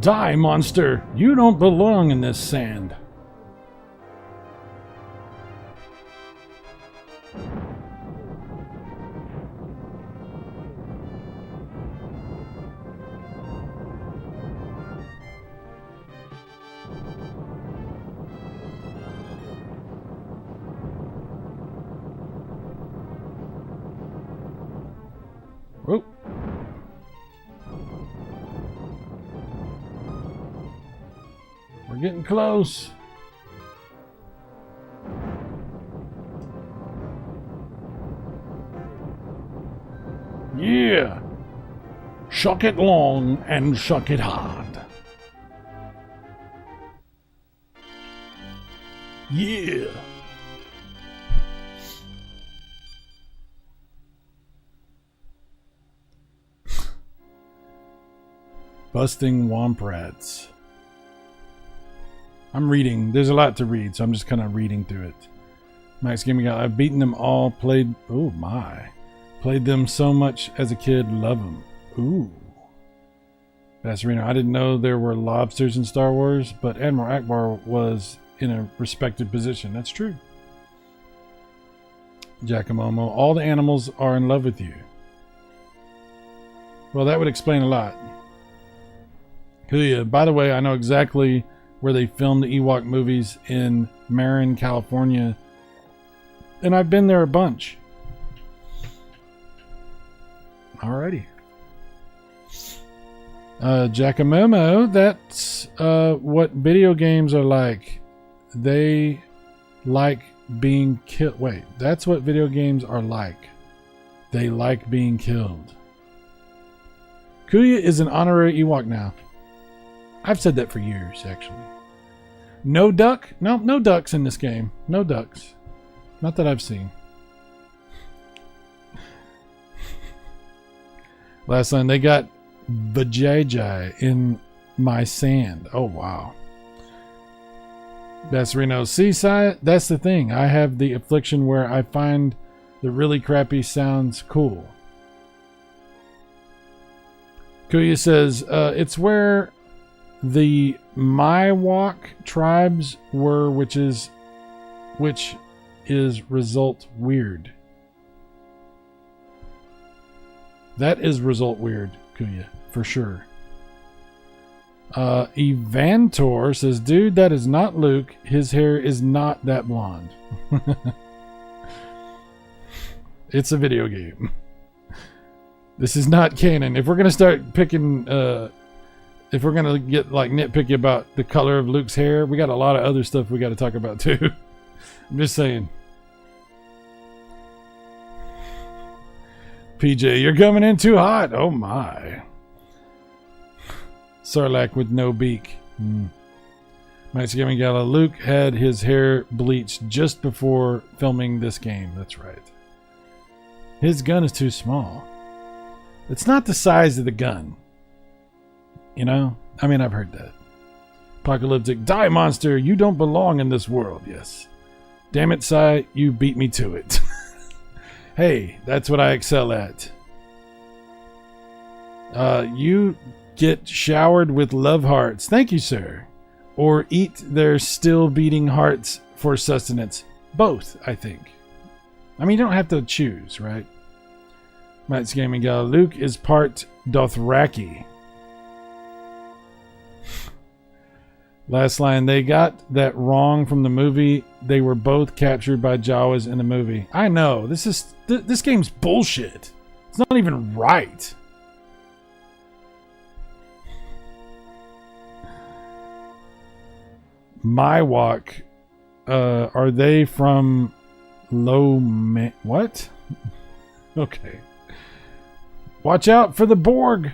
Die, monster! You don't belong in this sand. Whoa. We're getting close. Yeah. Shuck it long and shuck it hard. Yeah. Busting Womp Rats. I'm reading. There's a lot to read, so I'm just kind of reading through it. Max Gaming Guy, I've beaten them all, played... Oh, my. Played them so much as a kid, love them. Ooh. Passerino, I didn't know there were lobsters in Star Wars, but Admiral Akbar was in a respected position. That's true. Giacomo, all the animals are in love with you. Well, that would explain a lot. Kuya, by the way, I know exactly where they filmed the Ewok movies in Marin, California. And I've been there a bunch. Alrighty. Giacomo, that's what video games are like. They like being killed. Wait, that's what video games are like. They like being killed. Kuya is an honorary Ewok now. I've said that for years, actually. No duck? No, no ducks in this game. No ducks. Not that I've seen. Last line, they got vajayjay in my sand. Oh, wow. That's Reno. Seaside, that's the thing. I have the affliction where I find the really crappy sounds cool. Kuya says, it's where the Miwok tribes were, which is result weird. That is result weird, Kuya, for sure. Evantor says, dude, that is not Luke. His hair is not that blonde. It's a video game. This is not canon. If we're going to start picking, if we're going to get like nitpicky about the color of Luke's hair, we got a lot of other stuff we got to talk about too. I'm just saying. PJ, you're coming in too hot. Oh my. Sarlacc with no beak. Max Gaming Gala. Luke had his hair bleached just before filming this game. That's right. His gun is too small. It's not the size of the gun. You know? I mean, I've heard that. Apocalyptic. Die, monster! You don't belong in this world. Yes. Damn it, Sai. You beat me to it. Hey, that's what I excel at. You get showered with love hearts. Thank you, sir. Or eat their still beating hearts for sustenance. Both, I think. I mean, you don't have to choose, right? Matt's Gaming Gal. Luke is part Dothraki. Last line. They got that wrong from the movie. They were both captured by Jawas in the movie. I know. This game's bullshit. It's not even right. Miwok. Are they from what? Okay. Watch out for the Borg.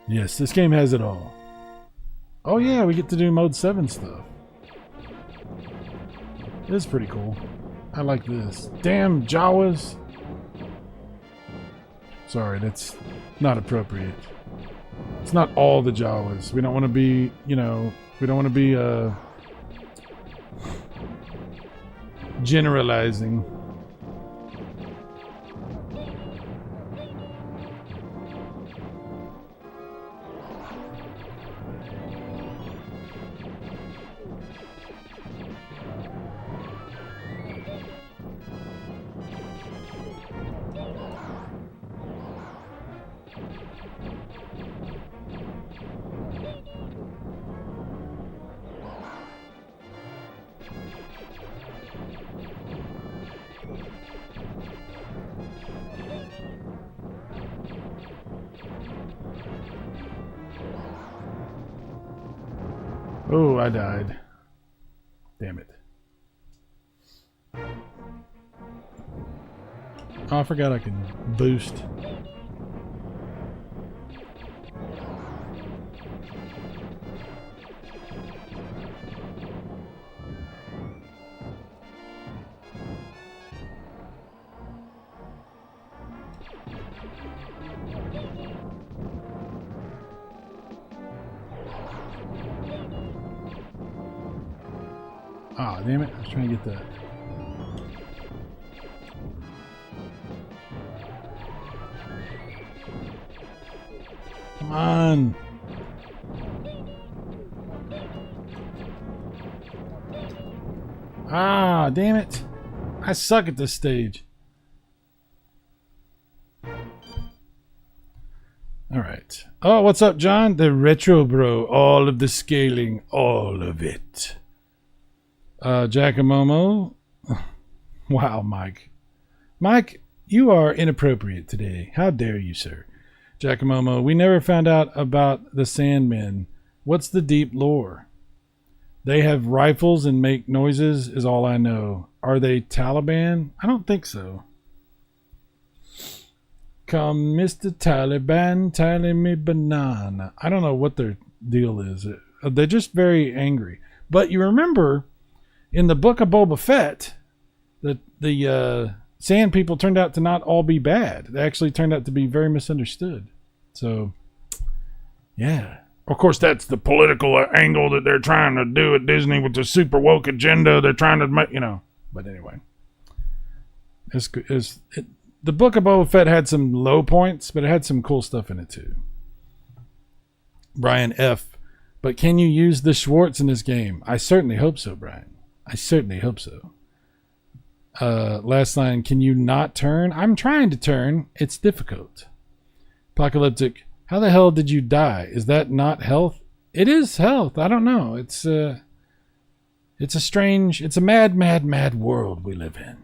Yes, this game has it all. Oh yeah, we get to do Mode 7 stuff. This is pretty cool. I like this. Damn Jawas. Sorry, that's not appropriate. It's not all the Jawas. We don't want to be, you know, we don't want to be generalizing. Oh, I died. Damn it. Oh, I forgot I can boost. Ah, damn it. I was trying to get that. Come on. Ah, damn it. I suck at this stage. All right. Oh, what's up, John? The Retro Bro. All of the scaling. All of it. Giacomo. Wow, Mike. Mike, you are inappropriate today. How dare you, sir? Giacomo, we never found out about the Sandmen. What's the deep lore? They have rifles and make noises is all I know. Are they Taliban? I don't think so. Come, Mr. Taliban, tally me banana. I don't know what their deal is. They're just very angry. But you remember, in the book of Boba Fett, the Sand people turned out to not all be bad. They actually turned out to be very misunderstood. So, yeah. Of course, that's the political angle that they're trying to do at Disney with the super woke agenda. They're trying to make, But anyway, the book of Boba Fett had some low points, but it had some cool stuff in it too. Brian F. But can you use the Schwartz in this game? I certainly hope so, Brian. I certainly hope so. Last line, can you not turn? I'm trying to turn. It's difficult. Apocalyptic. How the hell did you die? Is that not health? It is health. I don't know. It's a mad world we live in.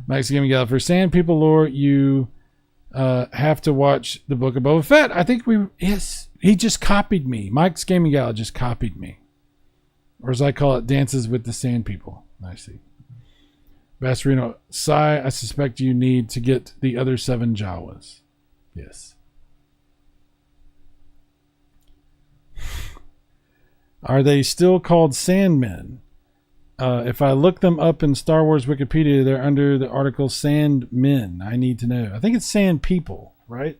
Max Gaming Gal, for Sand People lore, you have to watch the Book of Boba Fett. I think he just copied me. Mike's Gaming Gal just copied me. Or as I call it, Dances with the Sand People. I see. Bastarino, Sai, I suspect you need to get the other 7 Jawas. Yes. Are they still called Sandmen? If I look them up in Star Wars Wikipedia, they're under the article Sandmen. I need to know. I think it's Sand People, right?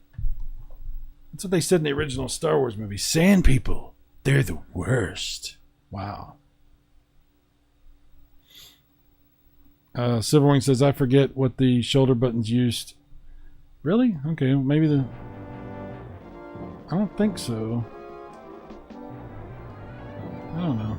That's what they said in the original Star Wars movie. Sand People. They're the worst. Wow. Silverwing says, I forget what the shoulder buttons used. Really? Okay, maybe I don't think so. I don't know.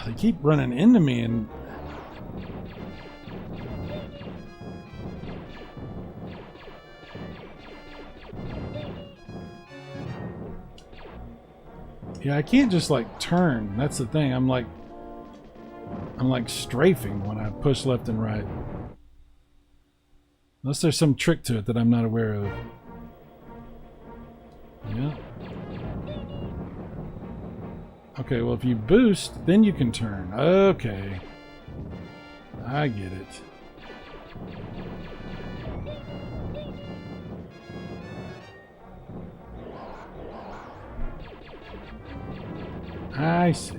They keep running into me and... Yeah, I can't just like turn. That's the thing. I'm like strafing when I push left and right. Unless there's some trick to it that I'm not aware of. Yeah. Okay, well if you boost, then you can turn. Okay. I get it. I see.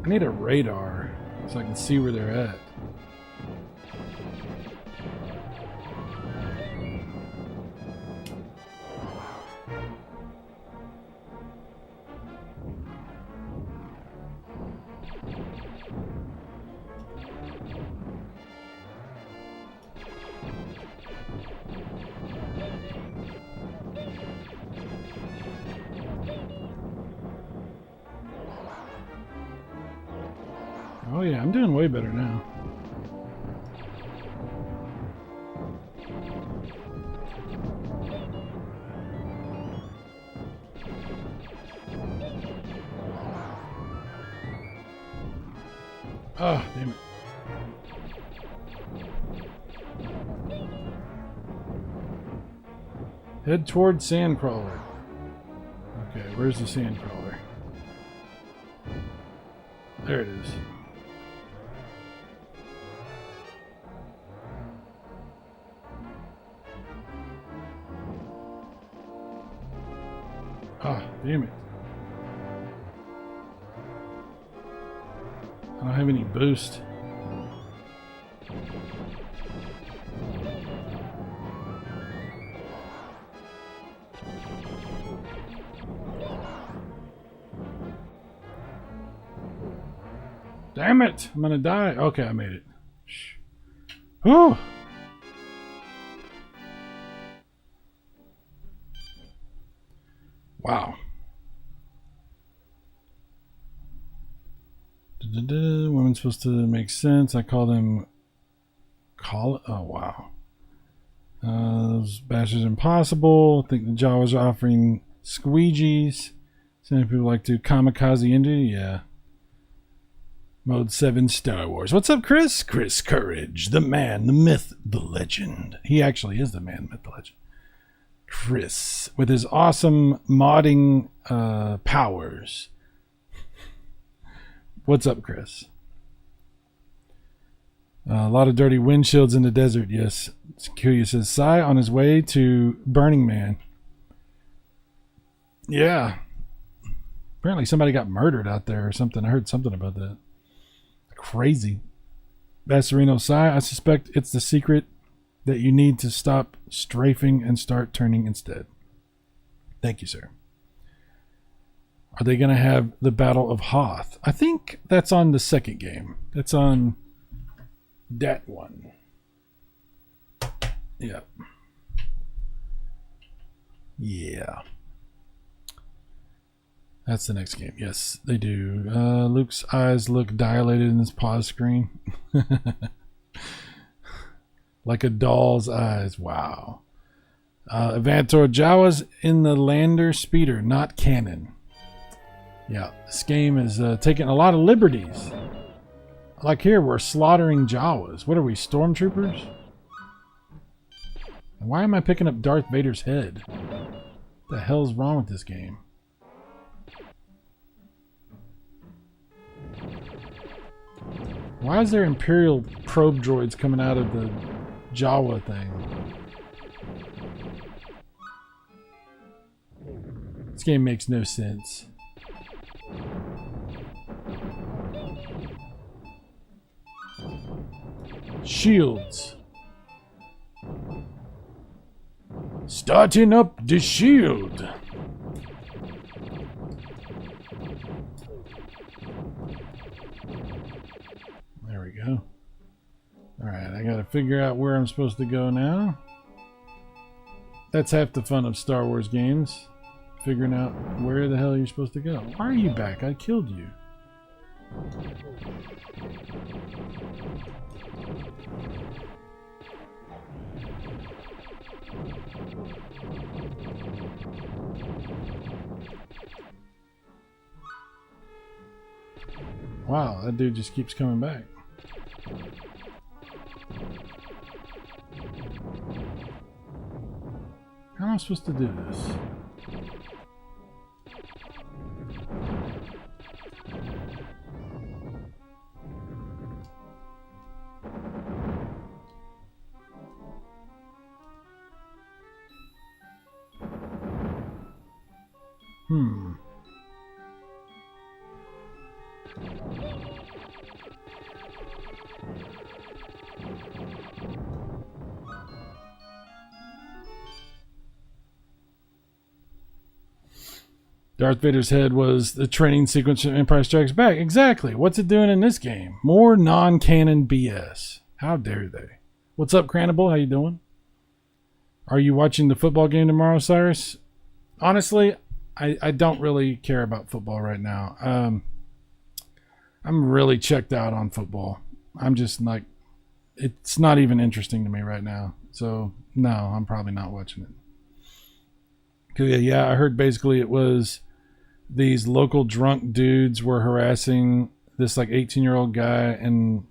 I need a radar so I can see where they're at. Oh yeah, I'm doing way better now. Oh, damn it. Head toward Sandcrawler. Okay, where's the Sandcrawler? There it is. Ah, damn it. I don't have any boost. Damn it! I'm gonna die. Okay, I made it. Whew! Wow. Women's supposed to make sense. I call them... Oh, wow. Those bashes impossible. I think the Jawas are offering squeegees. Some people like to kamikaze into. Yeah. Mode 7 Star Wars. What's up, Chris? Chris Courage. The man, the myth, the legend. He actually is the man, the myth, the legend. Chris. With his awesome modding powers. What's up, Chris? A lot of dirty windshields in the desert, yes. Kuya says, Sai on his way to Burning Man. Yeah. Apparently somebody got murdered out there or something. I heard something about that. Crazy. Basserino Sai, I suspect it's the secret that you need to stop strafing and start turning instead. Thank you, sir. Are they going to have the Battle of Hoth? I think that's on the second game. That's on that one. Yeah. Yeah. That's the next game. Yes, they do. Luke's eyes look dilated in this pause screen. Like a doll's eyes. Wow. Avantor Jawas in the lander speeder, not canon. Yeah, this game is taking a lot of liberties. Like here, we're slaughtering Jawas. What are we, stormtroopers? Why am I picking up Darth Vader's head? What the hell's wrong with this game? Why is there Imperial probe droids coming out of the Jawa thing? This game makes no sense. Shields. Starting up the shield. There we go. Alright, I gotta figure out where I'm supposed to go now. That's half the fun of Star Wars games. Figuring out where the hell you're supposed to go. Why are you back? I killed you. Wow, that dude just keeps coming back. How am I supposed to do this? Darth Vader's head was the training sequence in Empire Strikes Back. Exactly. What's it doing in this game? More non-canon BS. How dare they? What's up, Cranable? How you doing? Are you watching the football game tomorrow, Cyrus? Honestly, I don't really care about football right now. I'm really checked out on football. I'm just like, it's not even interesting to me right now. So, no, I'm probably not watching it. Yeah, I heard basically it was these local drunk dudes were harassing this like 18-year-old guy, and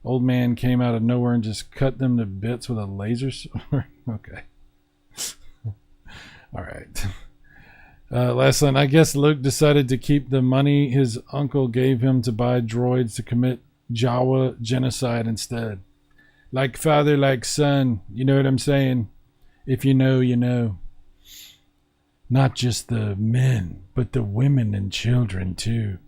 old man came out of nowhere and just cut them to bits with a laser sword. Okay. All right. Last line. I guess Luke decided to keep the money his uncle gave him to buy droids to commit Jawa genocide instead. Like father, like son. You know what I'm saying? If you know, you know. Not just the men, but the women and children too.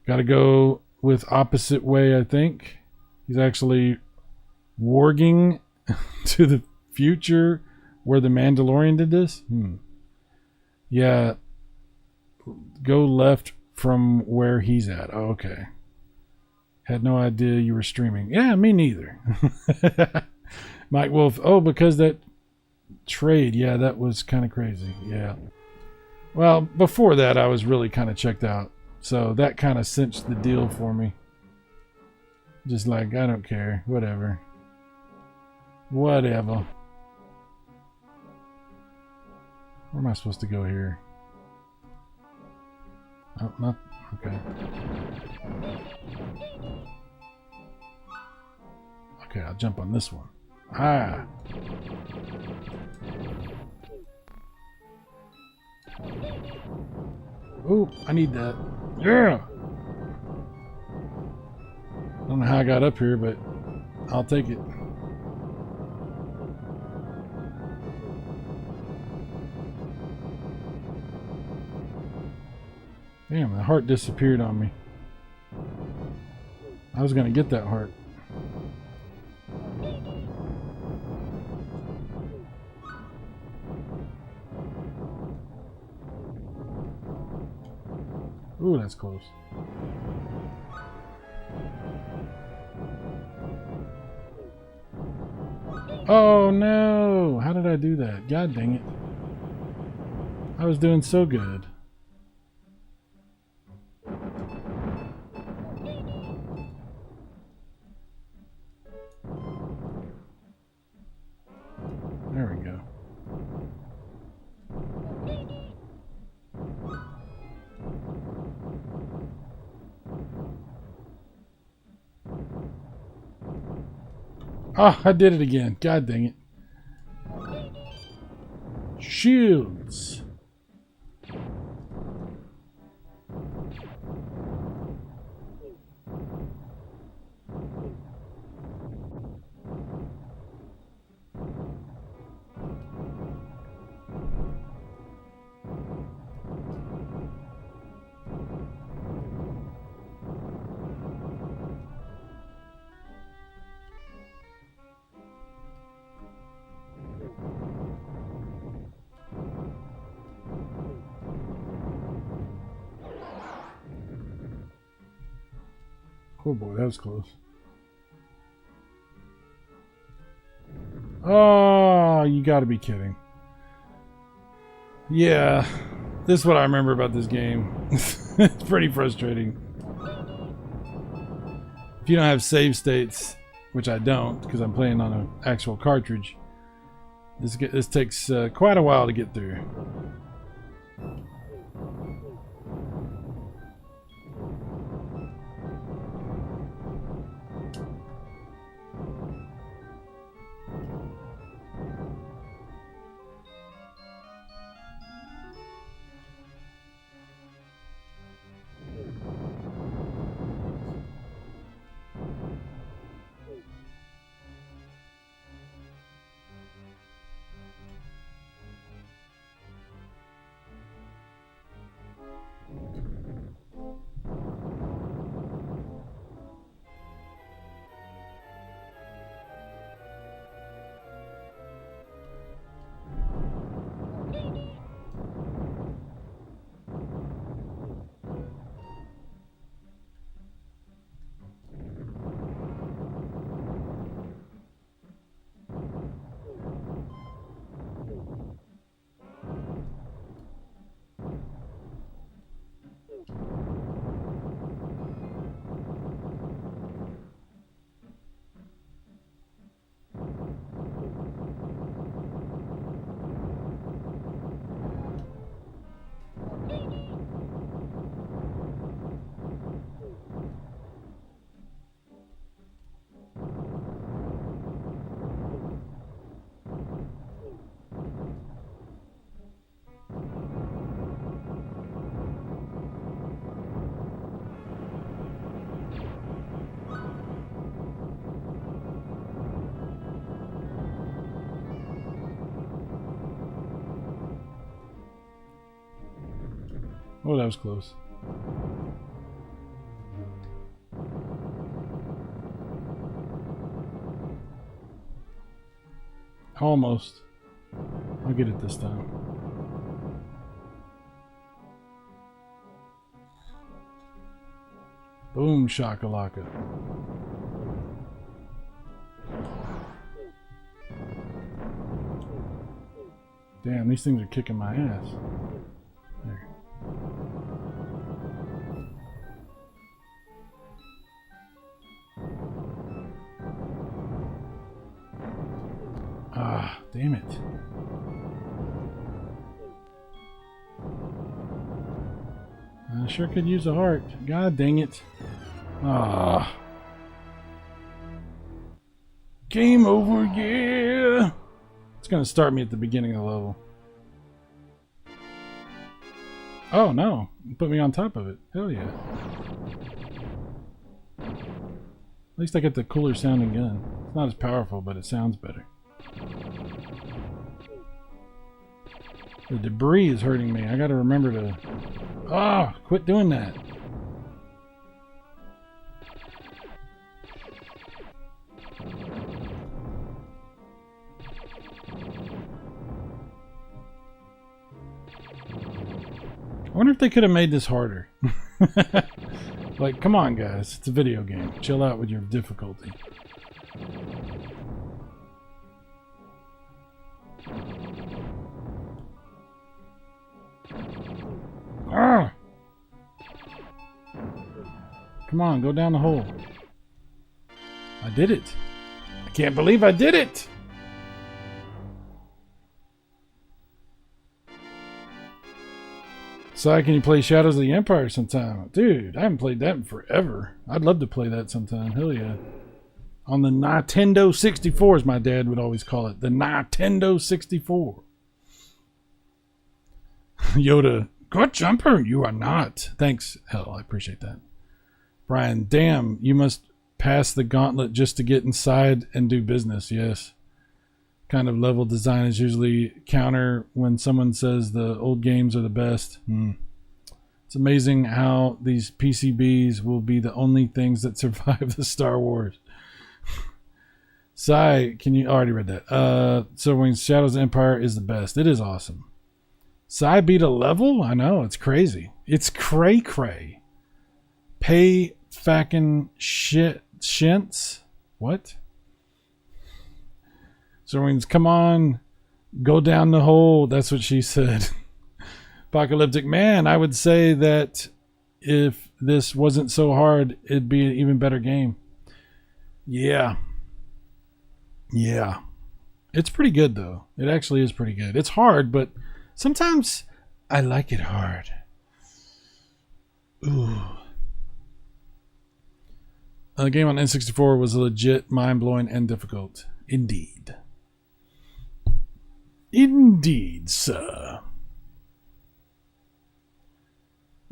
Gotta go with opposite way, I think. He's actually warging to the future where the Mandalorian did this. Yeah. Go left from where he's at. Oh, okay. Had no idea you were streaming. Yeah, me neither. Mike Wolf. Oh, because that trade. Yeah, that was kind of crazy. Yeah. Well, before that, I was really kind of checked out. So that kind of cinched the deal for me. Just like, I don't care. Whatever. Whatever. Where am I supposed to go here? Oh, not... Okay. Okay, I'll jump on this one. Ah! Ooh, I need that. Yeah! I don't know how I got up here, but I'll take it. Damn, the heart disappeared on me. I was gonna get that heart. Ooh, that's close. Oh no! How did I do that? God dang it. I was doing so good. There we go. Oh, I did it again. God dang it. Shields. Oh boy, that was close. Oh, you gotta be kidding. Yeah, this is what I remember about this game. It's pretty frustrating. If you don't have save states, which I don't, because I'm playing on an actual cartridge, this takes quite a while to get through. Oh, that was close. Almost. I'll get it this time. Boom shakalaka. Damn, these things are kicking my ass. There. Ah, damn it. I sure could use a heart. God dang it. Ah. Game over, yeah. It's gonna start me at the beginning of the level. Oh no, put me on top of it. Hell yeah. At least I get the cooler sounding gun. It's not as powerful, but it sounds better. The debris is hurting me. I gotta remember to... Ah, quit doing that. I wonder if they could have made this harder. Like, come on guys, it's a video game. Chill out with your difficulty. Ah! Come on, go down the hole. I did it. I can't believe I did it! So can you play Shadows of the Empire sometime? Dude, I haven't played that in forever. I'd love to play that sometime. Hell yeah. On the Nintendo 64, as my dad would always call it. The Nintendo 64. Yoda, good jumper. You are not. Thanks, hell, I appreciate that. Brian, damn, you must pass the gauntlet just to get inside and do business. Yes. Kind of level design is usually counter when someone says the old games are the best. It's amazing how these PCBs will be the only things that survive the Star Wars. Sai, can you already read that? So when Shadows of the Empire is the best. It is awesome. Sai beat a level? I know, it's crazy. It's cray cray. Pay fucking shit shints? What? So means, come on, go down the hole. That's what she said. Apocalyptic Man, I would say that if this wasn't so hard, it'd be an even better game. Yeah. Yeah. It's pretty good, though. It actually is pretty good. It's hard, but sometimes I like it hard. Ooh. The game on N64 was legit mind-blowing and difficult. Indeed. Indeed, sir.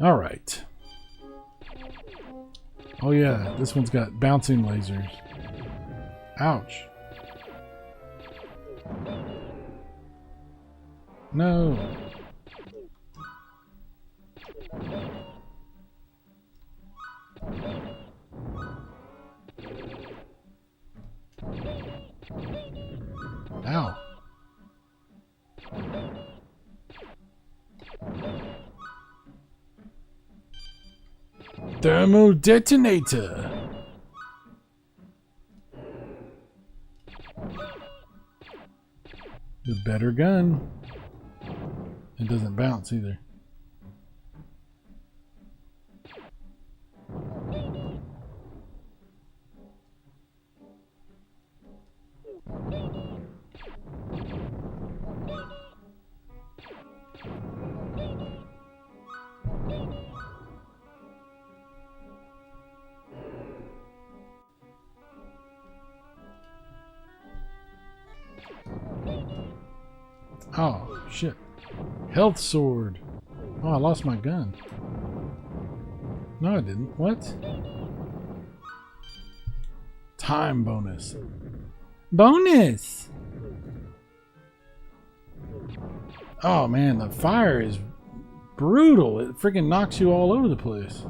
All right. Oh yeah, this one's got bouncing lasers. Ouch. No. Ow. Thermal detonator. The better gun. It doesn't bounce either. Oh, shit. Health sword. Oh, I lost my gun. No, I didn't. What? Time bonus. Bonus! Oh, man, the fire is brutal. It freaking knocks you all over the place.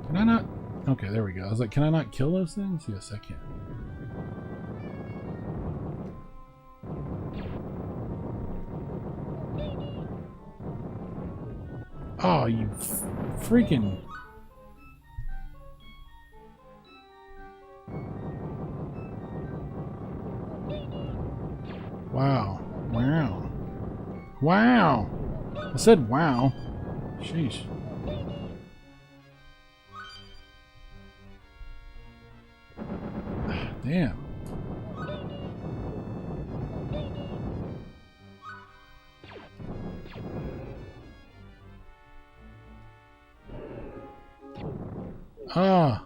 Can I not? Okay, there we go. I was like, can I not kill those things? Yes, I can. Oh, you freaking... Wow. Wow. Wow. I said wow. Sheesh. Damn. Ah.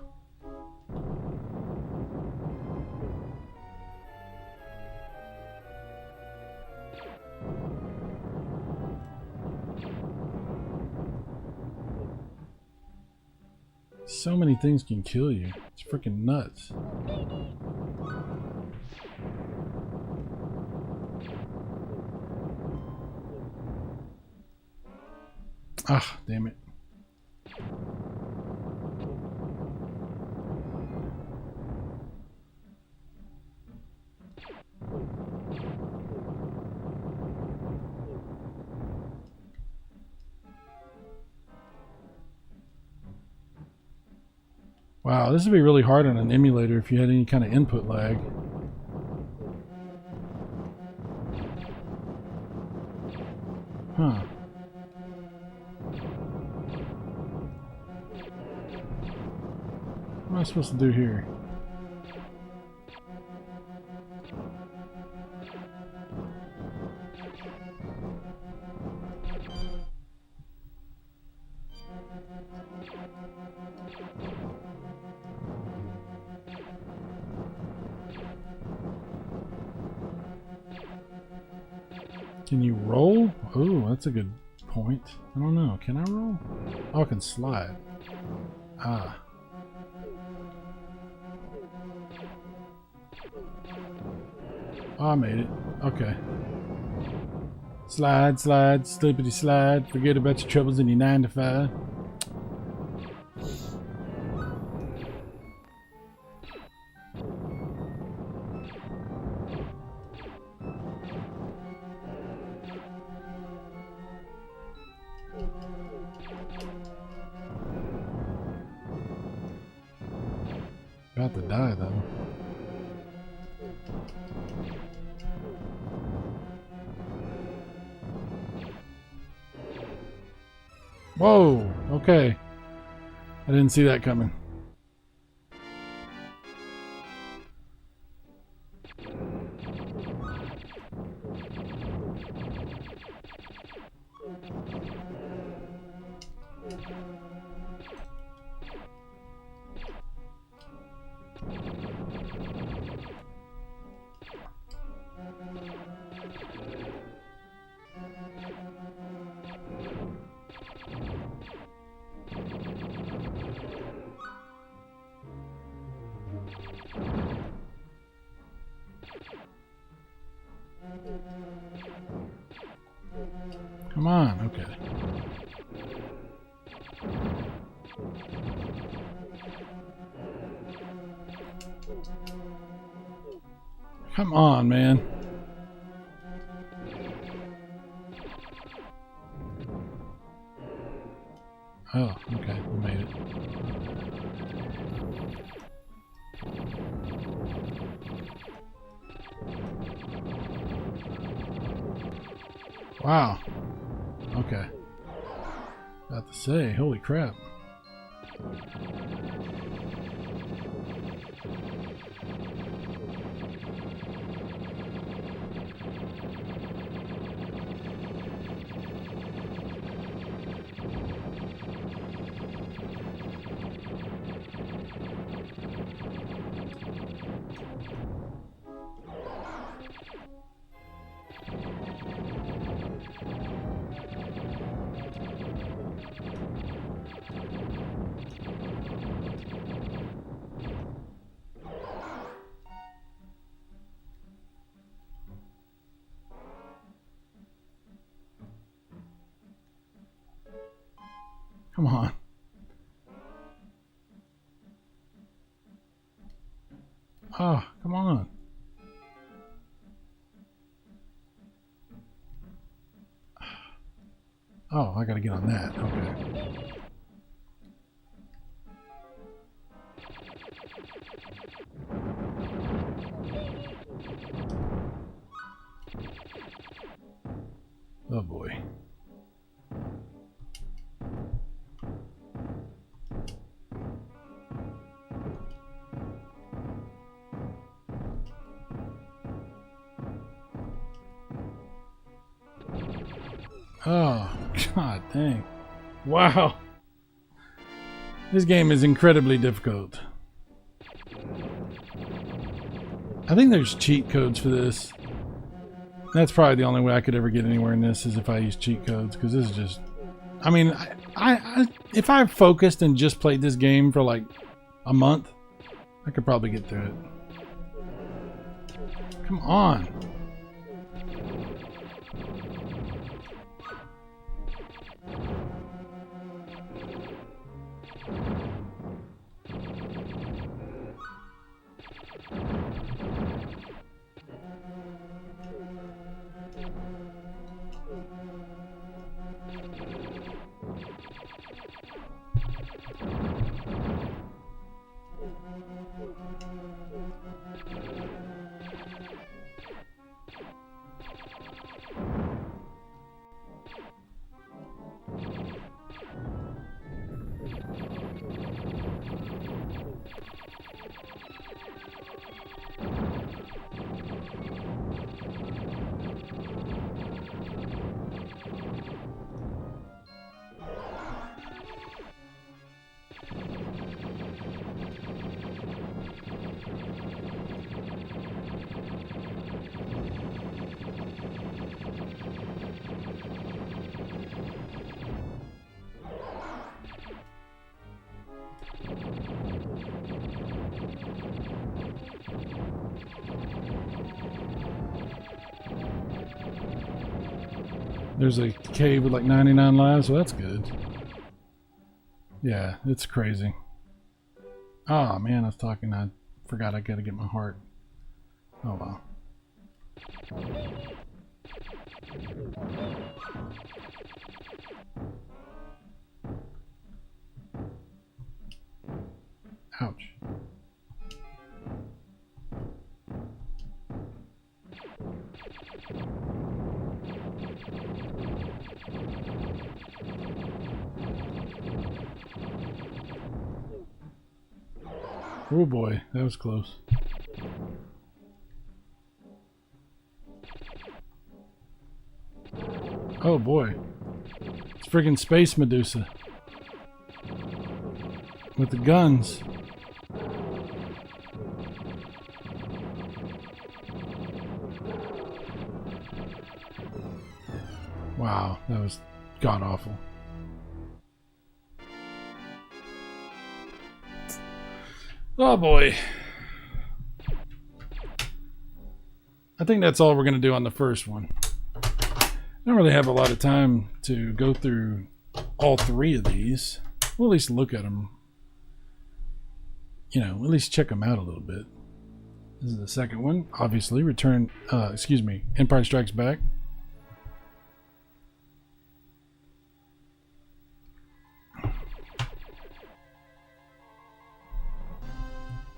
So many things can kill you. It's freaking nuts. Ah, damn it. Wow, this would be really hard on an emulator if you had any kind of input lag. Huh. What am I supposed to do here? Can you roll? Oh, that's a good point. I don't know. Can I roll? Oh, I can slide. Ah. Oh, I made it. Okay. Slide, slide, slippity slide. Forget about your troubles in your 9 to 5. About to die though. Whoa, okay. I didn't see that coming. Come on, okay. Come on, man. Oh, okay, we made it. Wow. Okay. About to say, holy crap. Come on. Oh, come on. Oh, I gotta get on that. Okay. Oh boy. Oh, god dang. Wow. This game is incredibly difficult. I think there's cheat codes for this. That's probably the only way I could ever get anywhere in this is if I use cheat codes, because this is just... I mean, if I focused and just played this game for like a month, I could probably get through it. Come on. There's a cave with like 99 lives, so that's good. Yeah, it's crazy. Oh man, I was talking, I forgot I gotta get my heart. Oh wow. Ouch. Oh boy, that was close. Oh boy. It's friggin' Space Medusa. With the guns. Wow, that was god awful. Oh boy. I think that's all we're going to do on the first one. I don't really have a lot of time to go through all three of these. We'll at least look at them. You know, at least check them out a little bit. This is the second one. Obviously, Empire Strikes Back.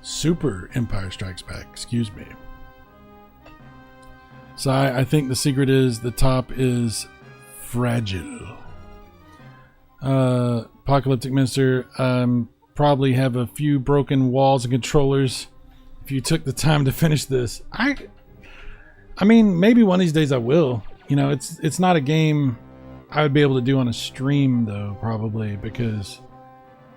Super Empire Strikes Back, excuse me. So I think the secret is the top is fragile. Apocalyptic Minister, probably have a few broken walls and controllers if you took the time to finish this. I mean, maybe one of these days I will. You know, it's not a game I would be able to do on a stream though, probably, because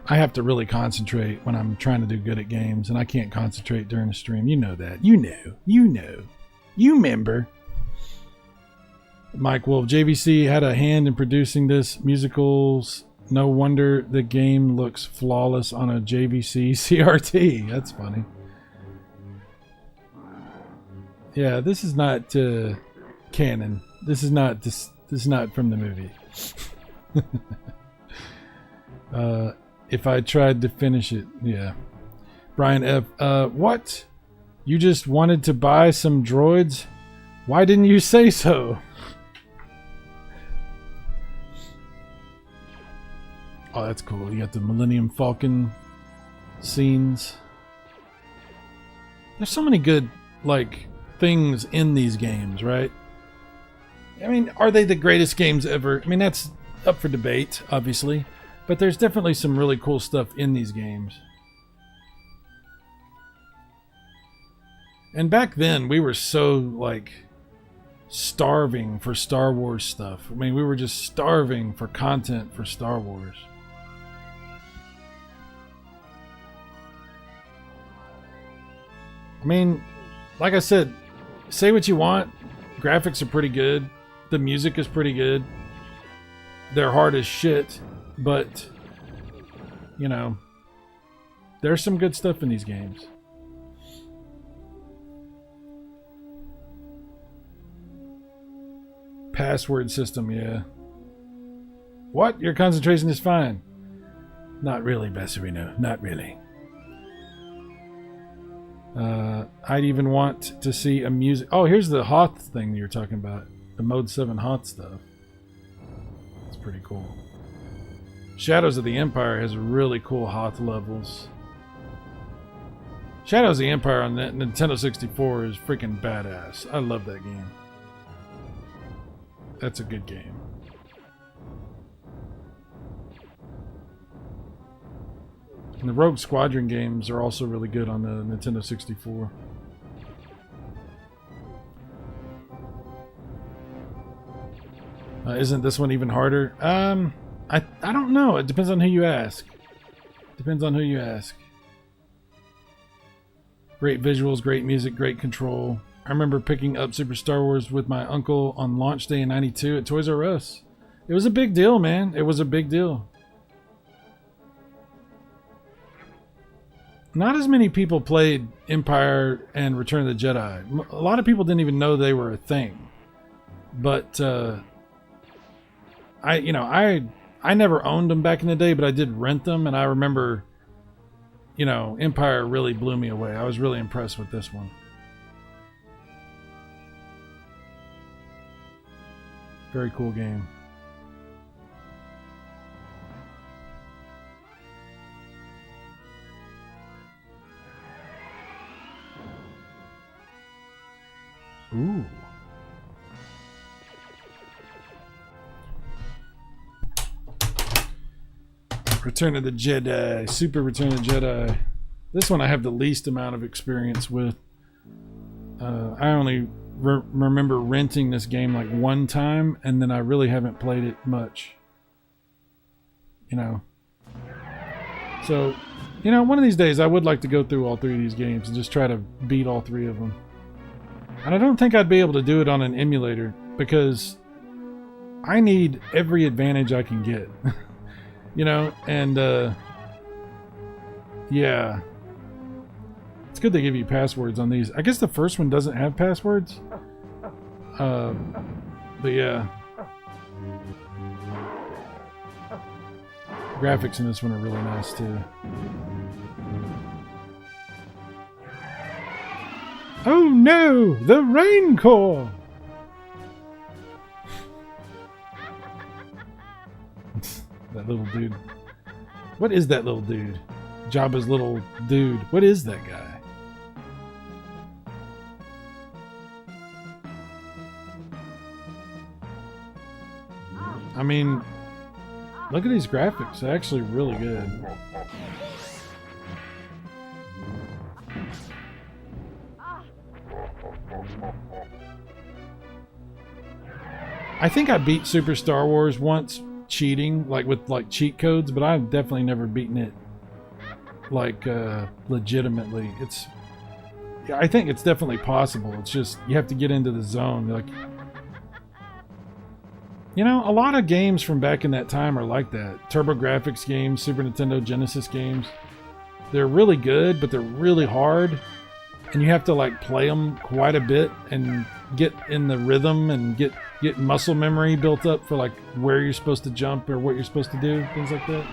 I have to really concentrate when I'm trying to do good at games, and I can't concentrate during a stream. You know that. You know. You remember. Mike Wolf, JVC had a hand in producing this musicals. No wonder the game looks flawless on a JVC CRT. That's funny. Yeah, this is not canon. This is not from the movie. If I tried to finish it, yeah. Brian F. What? You just wanted to buy some droids? Why didn't you say so? Oh, that's cool. You got the Millennium Falcon scenes. There's so many good, like, things in these games, right? I mean, are they the greatest games ever? I mean, that's up for debate, obviously. But there's definitely some really cool stuff in these games. And back then, we were so, like, starving for Star Wars stuff. I mean, we were just starving for content for Star Wars. I mean, like I said, say what you want. Graphics are pretty good. The music is pretty good. They're hard as shit, but, you know, there's some good stuff in these games. Password system, yeah. What? Your concentration is fine. Not really, Besserino. Not really. I'd even want to see a music... Oh, here's the Hoth thing you're talking about. The Mode 7 Hoth stuff. That's pretty cool. Shadows of the Empire has really cool Hoth levels. Shadows of the Empire on that Nintendo 64 is freaking badass. I love that game. That's a good game. And the Rogue Squadron games are also really good on the Nintendo 64. Isn't this one even harder? I don't know. It depends on who you ask. Depends on who you ask. Great visuals, great music, great control. I remember picking up Super Star Wars with my uncle on launch day in '92 at Toys R Us. It was a big deal, man. It was a big deal. Not as many people played Empire and Return of the Jedi. A lot of people didn't even know they were a thing. But I never owned them back in the day, but I did rent them, and I remember, you know, Empire really blew me away. I was really impressed with this one. Very cool game. Ooh. Return of the Jedi. Super Return of the Jedi. This one I have the least amount of experience with. I only remember renting this game like one time, and then I really haven't played it much. You know. So, you know, one of these days I would like to go through all three of these games and just try to beat all three of them. And I don't think I'd be able to do it on an emulator because I need every advantage I can get. You know, and yeah. It's good they give you passwords on these. I guess the first one doesn't have passwords. But yeah. Graphics in this one are really nice too. Oh no! The Raincore! That little dude. What is that little dude? Jabba's little dude. What is that guy? I mean, look at these graphics. They're actually really good. I think I beat Super Star Wars once cheating, like with like cheat codes, but I've definitely never beaten it like legitimately. I think it's definitely possible. It's just you have to get into the zone. Like, you know, a lot of games from back in that time are like that. TurboGrafx games, Super Nintendo Genesis games. They're really good, but they're really hard. And you have to like play them quite a bit and get in the rhythm and get muscle memory built up for like where you're supposed to jump or what you're supposed to do, things like that.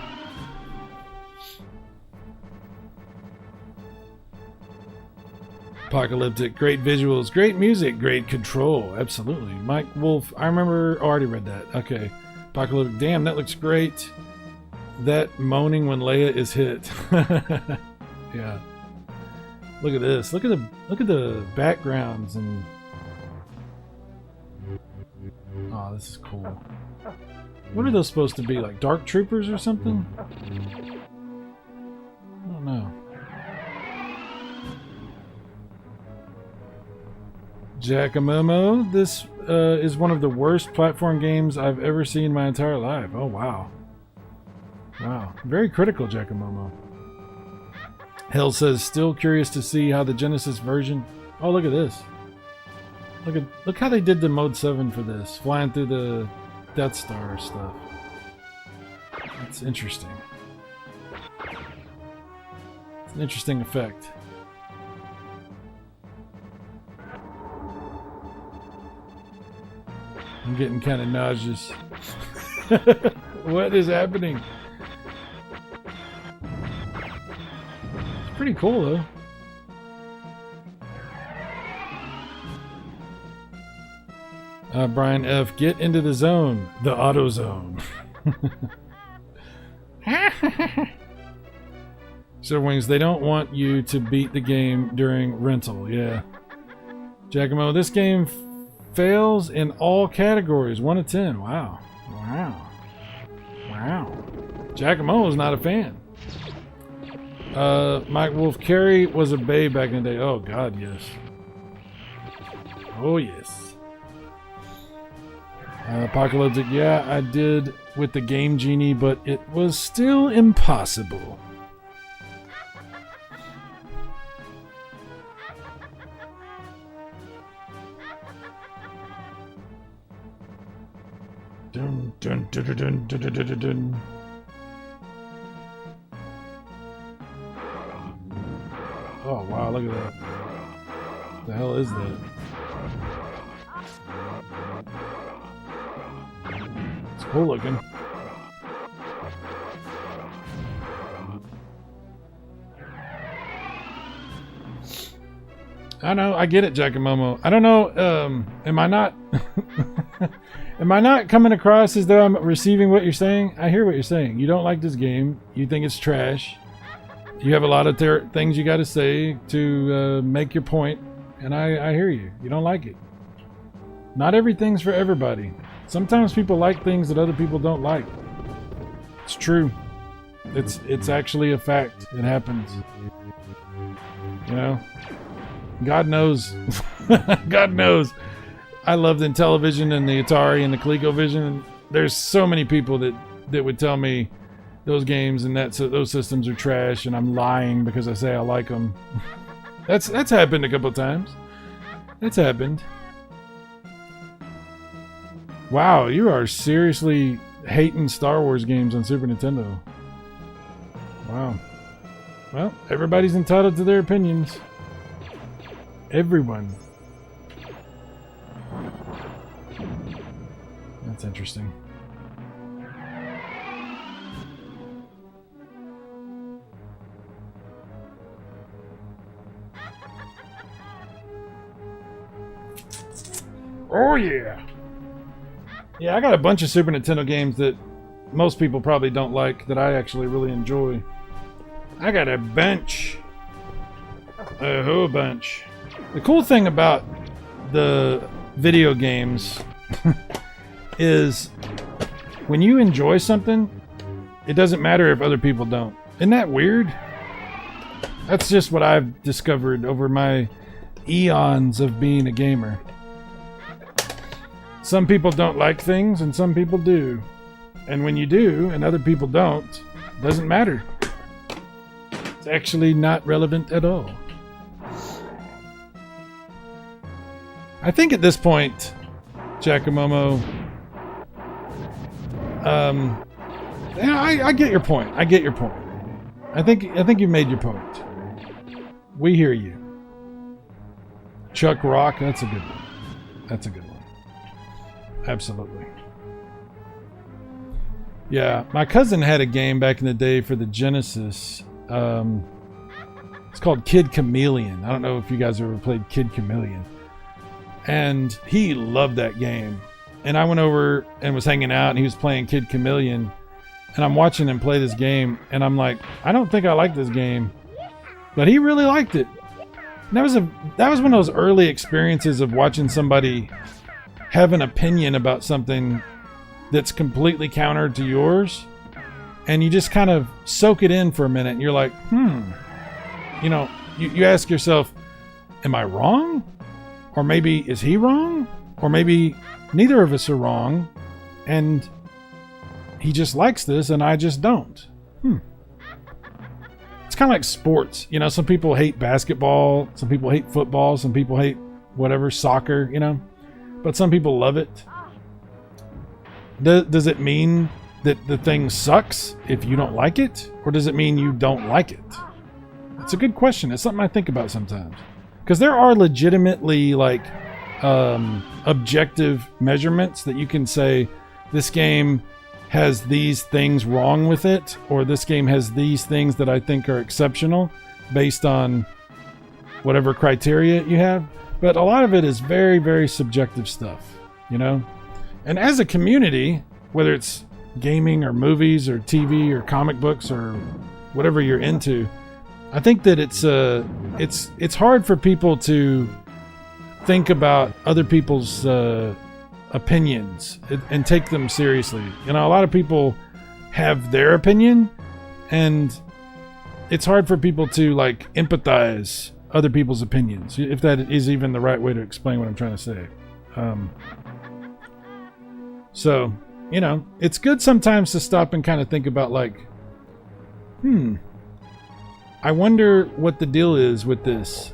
Apocalyptic, great visuals, great music, great control. Absolutely. Mike Wolf, I remember, oh, I already read that. Okay. Apocalyptic, damn, that looks great. That moaning when Leia is hit. Yeah. Look at this. Look at the backgrounds and oh, this is cool. What are those supposed to be? Like dark troopers or something? I don't know. Giacomo, this is one of the worst platform games I've ever seen in my entire life. Oh, wow. Wow. Very critical, Giacomo. Hell says, still curious to see how the Genesis version... Oh, look at this. Look how they did the Mode 7 for this. Flying through the Death Star stuff. That's interesting. It's an interesting effect. I'm getting kind of nauseous. What is happening? It's pretty cool, though. Brian F., get into the zone. The auto zone. So, Wings, they don't want you to beat the game during rental. Yeah. Giacomo, this game fails in all categories. 1 of 10. Wow. Wow. Wow. Giacomo is not a fan. Mike Wolf, Carrie was a babe back in the day. Oh, God, yes. Oh, yes. Apocalyptic, yeah, I did with the Game Genie, but it was still impossible. Dun, dun, dun, dun, dun, dun, dun, dun, dun. Oh, wow, look at that. What the hell is that? It's cool looking. I know, I get it, Giacomo. I don't know, am I not... Am I not coming across as though I'm receiving what you're saying? I hear what you're saying. You don't like this game. You think it's trash. You have a lot of things you got to say to make your point. And I hear you. You don't like it. Not everything's for everybody. Sometimes people like things that other people don't like. It's true. It's actually a fact. It happens. You know? God knows. God knows. I loved Intellivision and the Atari and the ColecoVision. There's so many people that would tell me those games and those systems are trash, and I'm lying because I say I like them. That's happened a couple of times. It's happened. Wow, you are seriously hating Star Wars games on Super Nintendo. Wow. Well, everybody's entitled to their opinions. Everyone. That's interesting. Oh yeah! Yeah, I got a bunch of Super Nintendo games that most people probably don't like that I actually really enjoy. I got a bunch. A whole bunch. The cool thing about the video games is when you enjoy something, it doesn't matter if other people don't. Isn't that weird? That's just what I've discovered over my eons of being a gamer. Some people don't like things and some people do. And when you do and other people don't, it doesn't matter. It's actually not relevant at all. I think at this point, Giacomo, yeah, I get your point. I get your point. I think you made your point. We hear you. Chuck Rock, that's a good one. That's a good one. Absolutely. Yeah, my cousin had a game back in the day for the Genesis. It's called Kid Chameleon. I don't know if you guys ever played Kid Chameleon. And he loved that game. And I went over and was hanging out, and he was playing Kid Chameleon. And I'm watching him play this game, and I'm like, I don't think I like this game. But he really liked it. And that was one of those early experiences of watching somebody have an opinion about something that's completely counter to yours. And you just kind of soak it in for a minute, and you're like, you know, you ask yourself, am I wrong? Or maybe is he wrong? Or maybe neither of us are wrong, and he just likes this and I just don't. It's kind of like sports. You know, some people hate basketball, some people hate football, some people hate whatever, soccer, you know, but some people love it. Does it mean that the thing sucks if you don't like it? Or does it mean you don't like it? It's a good question. It's something I think about sometimes. Because there are legitimately like objective measurements that you can say, this game has these things wrong with it, or this game has these things that I think are exceptional based on whatever criteria you have. But a lot of it is very, very subjective stuff, you know? And as a community, whether it's gaming or movies or TV or comic books or whatever you're into, I think that it's hard for people to think about other people's opinions and take them seriously. You know, a lot of people have their opinion, and it's hard for people to like empathize other people's opinions, if that is even the right way to explain what I'm trying to say. So, you know, it's good sometimes to stop and kind of think about like, I wonder what the deal is with this.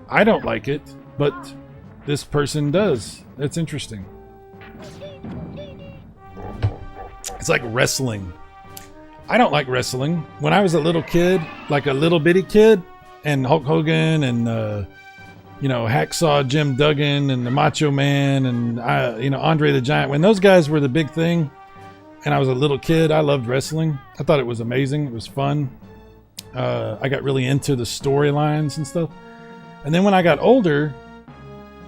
I don't like it, but this person does. That's interesting. It's like wrestling. I don't like wrestling. When I was a little kid, like a little bitty kid, and Hulk Hogan and you know, Hacksaw Jim Duggan and the Macho Man and you know, Andre the Giant, when those guys were the big thing, and I was a little kid, I loved wrestling. I thought it was amazing. It was fun. I got really into the storylines and stuff. And then when I got older,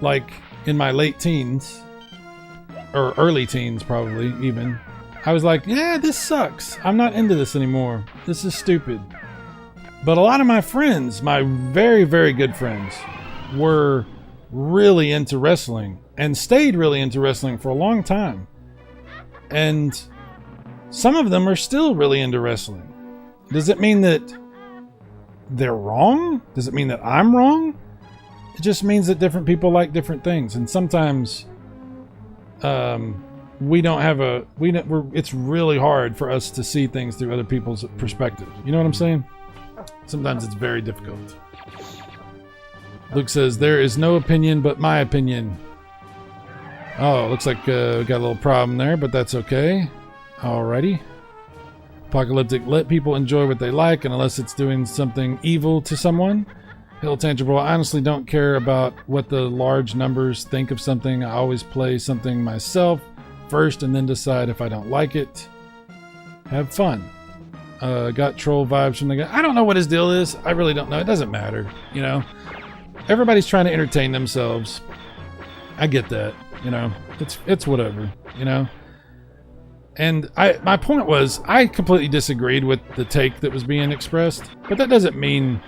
like in my late teens, or early teens probably even, I was like, yeah, this sucks. I'm not into this anymore. This is stupid. But a lot of my friends, my very, very good friends, were really into wrestling and stayed really into wrestling for a long time. And some of them are still really into wrestling. Does it mean that they're wrong? Does it mean that I'm wrong? It just means that different people like different things. And sometimes we don't have it's really hard for us to see things through other people's perspective. You know what I'm saying? Sometimes it's very difficult. Luke says, there is no opinion but my opinion. Oh, looks like we got a little problem there, but that's okay. Alrighty. Apocalyptic, let people enjoy what they like, and unless it's doing something evil to someone. Hill Tangible, I honestly don't care about what the large numbers think of something. I always play something myself first and then decide if I don't like it. Have fun. Got troll vibes from the guy. I don't know what his deal is. I really don't know. It doesn't matter, you know. Everybody's trying to entertain themselves. I get that, you know. It's whatever, you know. And my point was, I completely disagreed with the take that was being expressed, but that doesn't mean,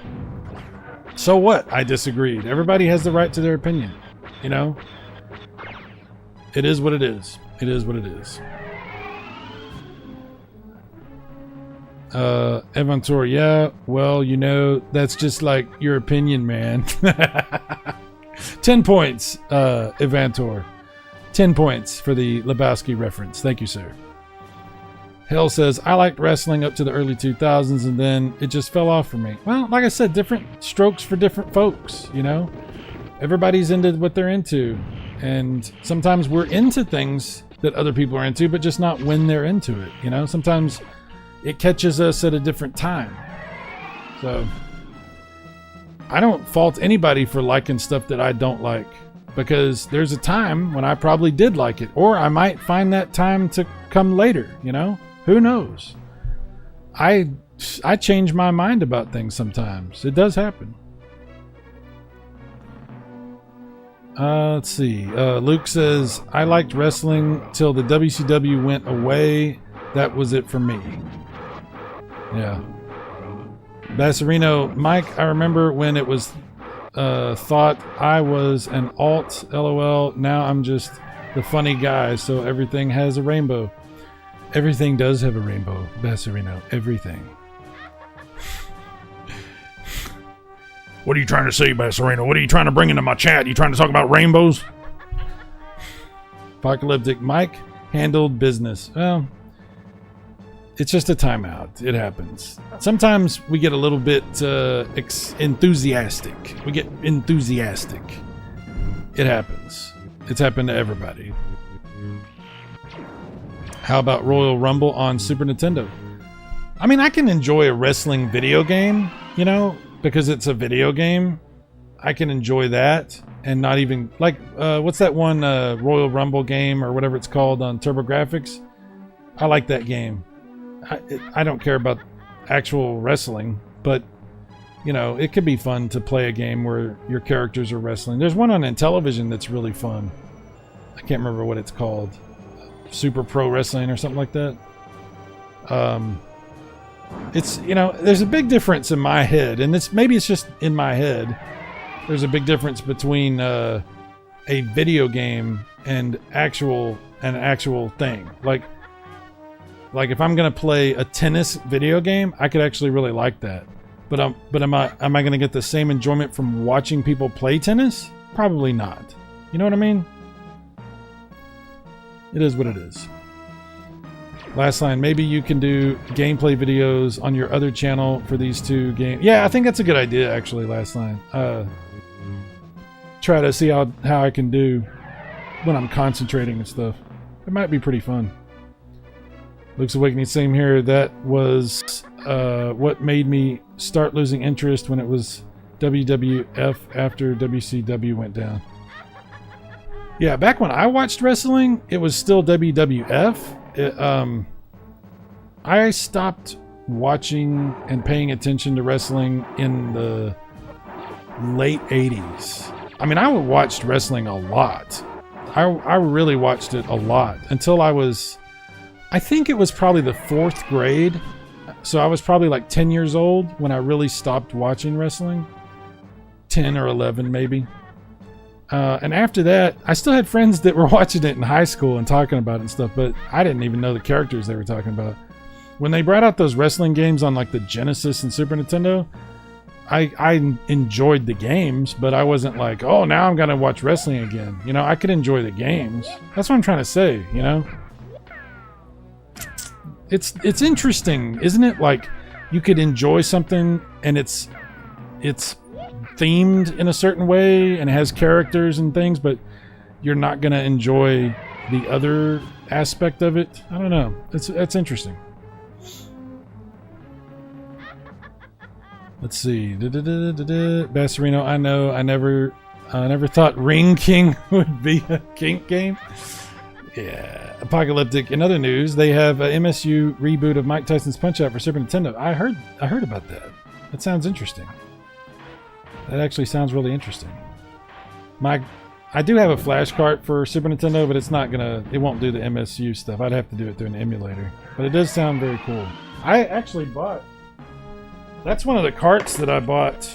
so what? I disagreed. Everybody has the right to their opinion, you know? It is what it is. It is what it is. Evantor, yeah, well, you know, that's just like your opinion, man. 10 points, Evantor. 10 points for the Lebowski reference. Thank you, sir. Hell says, I liked wrestling up to the early 2000s, and then it just fell off for me. Well, like I said, different strokes for different folks, you know? Everybody's into what they're into. And sometimes we're into things that other people are into, but just not when they're into it, you know? Sometimes it catches us at a different time. So, I don't fault anybody for liking stuff that I don't like, because there's a time when I probably did like it, or I might find that time to come later, you know? Who knows? I I change my mind about things sometimes. It does happen. Let's see. Luke says, I liked wrestling till the WCW went away. That was it for me. Yeah. Bassarino, Mike, I remember when it was thought I was an alt, LOL. Now I'm just the funny guy, so everything has a rainbow. Everything does have a rainbow, Bassarino. Everything. What are you trying to say, Bassarino? What are you trying to bring into my chat? You trying to talk about rainbows? Apocalyptic Mike handled business. Well, it's just a timeout. It happens. Sometimes we get a little bit enthusiastic. We get enthusiastic. It happens. It's happened to everybody. How about Royal Rumble on Super Nintendo? I mean, I can enjoy a wrestling video game, you know, because it's a video game. I can enjoy that and not even like what's that one Royal Rumble game or whatever it's called on TurboGrafx? I like that game. I don't care about actual wrestling, but you know, it could be fun to play a game where your characters are wrestling. There's one on Intellivision that's really fun. I can't remember what it's called. Super Pro Wrestling or something like that. It's, you know, there's a big difference in my head, and maybe it's just in my head. There's a big difference between a video game and an actual thing. Like if I'm gonna play a tennis video game, I could actually really like that. But am I gonna get the same enjoyment from watching people play tennis? Probably not. You know what I mean? It is what it is. Last line, maybe you can do gameplay videos on your other channel for these two games. Yeah, I think that's a good idea, actually, last line. Try to see how I can do when I'm concentrating and stuff. It might be pretty fun. Luke's Awakening, same here. That was what made me start losing interest when it was WWF after WCW went down. Yeah, back when I watched wrestling, it was still WWF. I stopped watching and paying attention to wrestling in the late 80s. I mean, I watched wrestling a lot. I really watched it a lot until I think it was probably the 4th grade. So I was probably like 10 years old when I really stopped watching wrestling. 10 or 11 maybe. And after that, I still had friends that were watching it in high school and talking about it and stuff, but I didn't even know the characters they were talking about. When they brought out those wrestling games on like the Genesis and Super Nintendo, I enjoyed the games, but I wasn't like, oh, now I'm gonna watch wrestling again. You know, I could enjoy the games. That's what I'm trying to say, you know? It's interesting, isn't it? Like, you could enjoy something and it's themed in a certain way and it has characters and things, but you're not gonna enjoy the other aspect of it. I don't know. It's interesting. Let's see. Bassarino, I know. I never thought Ring King would be a kink game. Yeah. Apocalyptic. In other news, they have a MSU reboot of Mike Tyson's Punch-Out for Super Nintendo. I heard about that. That sounds interesting. That actually sounds really interesting. I do have a flash cart for Super Nintendo, but it won't do the MSU stuff. I'd have to do it through an emulator. But it does sound very cool. I actually that's one of the carts that I bought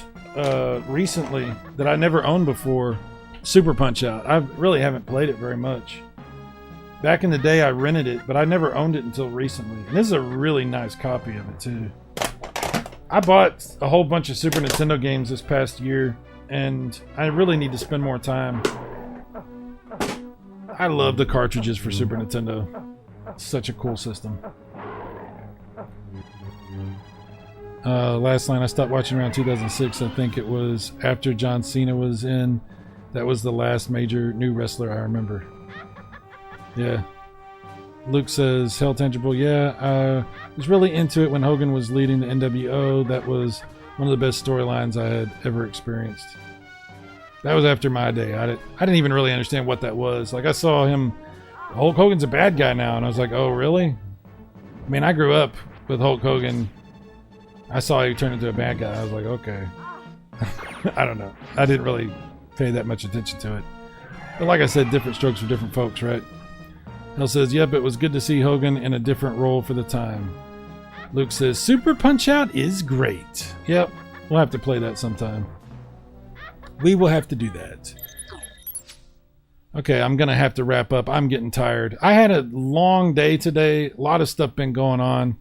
recently that I never owned before. Super Punch-Out. I really haven't played it very much. Back in the day, I rented it, but I never owned it until recently. And this is a really nice copy of it, too. I bought a whole bunch of Super Nintendo games this past year, and I really need to spend more time. I love the cartridges for Super Nintendo. It's such a cool system. Last line, I stopped watching around 2006. I think it was after John Cena was in. That was the last major new wrestler I remember. Yeah. Luke says, Hell Tangible. Yeah, I was really into it when Hogan was leading the NWO. That was one of the best storylines I had ever experienced. That was after my day. I didn't even really understand what that was. Like, I saw him, Hulk Hogan's a bad guy now, and I was like, oh, really? I mean, I grew up with Hulk Hogan I saw he turned into a bad guy. I was like, okay. I don't know. I didn't really pay that much attention to it. But like I said, different strokes for different folks, right? Hell says, yep, it was good to see Hogan in a different role for the time. Luke says, Super Punch-Out is great. Yep, we'll have to play that sometime. We will have to do that. Okay, I'm going to have to wrap up. I'm getting tired. I had a long day today. A lot of stuff been going on.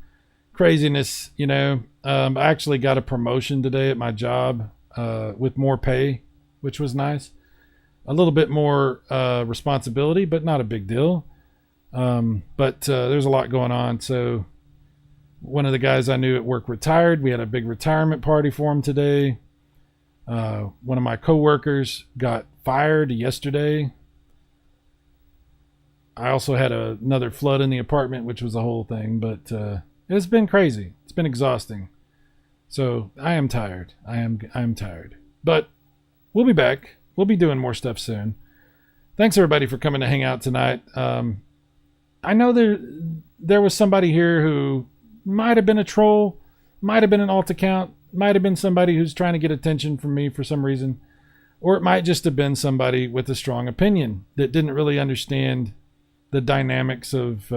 Craziness, you know. I actually got a promotion today at my job with more pay, which was nice. A little bit more responsibility, but not a big deal. But there's a lot going on. So one of the guys I knew at work retired. We had a big retirement party for him today. One of my coworkers got fired yesterday. I also had another flood in the apartment, which was a whole thing, but it's been crazy. It's been exhausting. So I am tired. I am tired. But we'll be back. We'll be doing more stuff soon. Thanks everybody for coming to hang out tonight. I know there was somebody here who might have been a troll, might have been an alt account, might have been somebody who's trying to get attention from me for some reason, or it might just have been somebody with a strong opinion that didn't really understand the dynamics of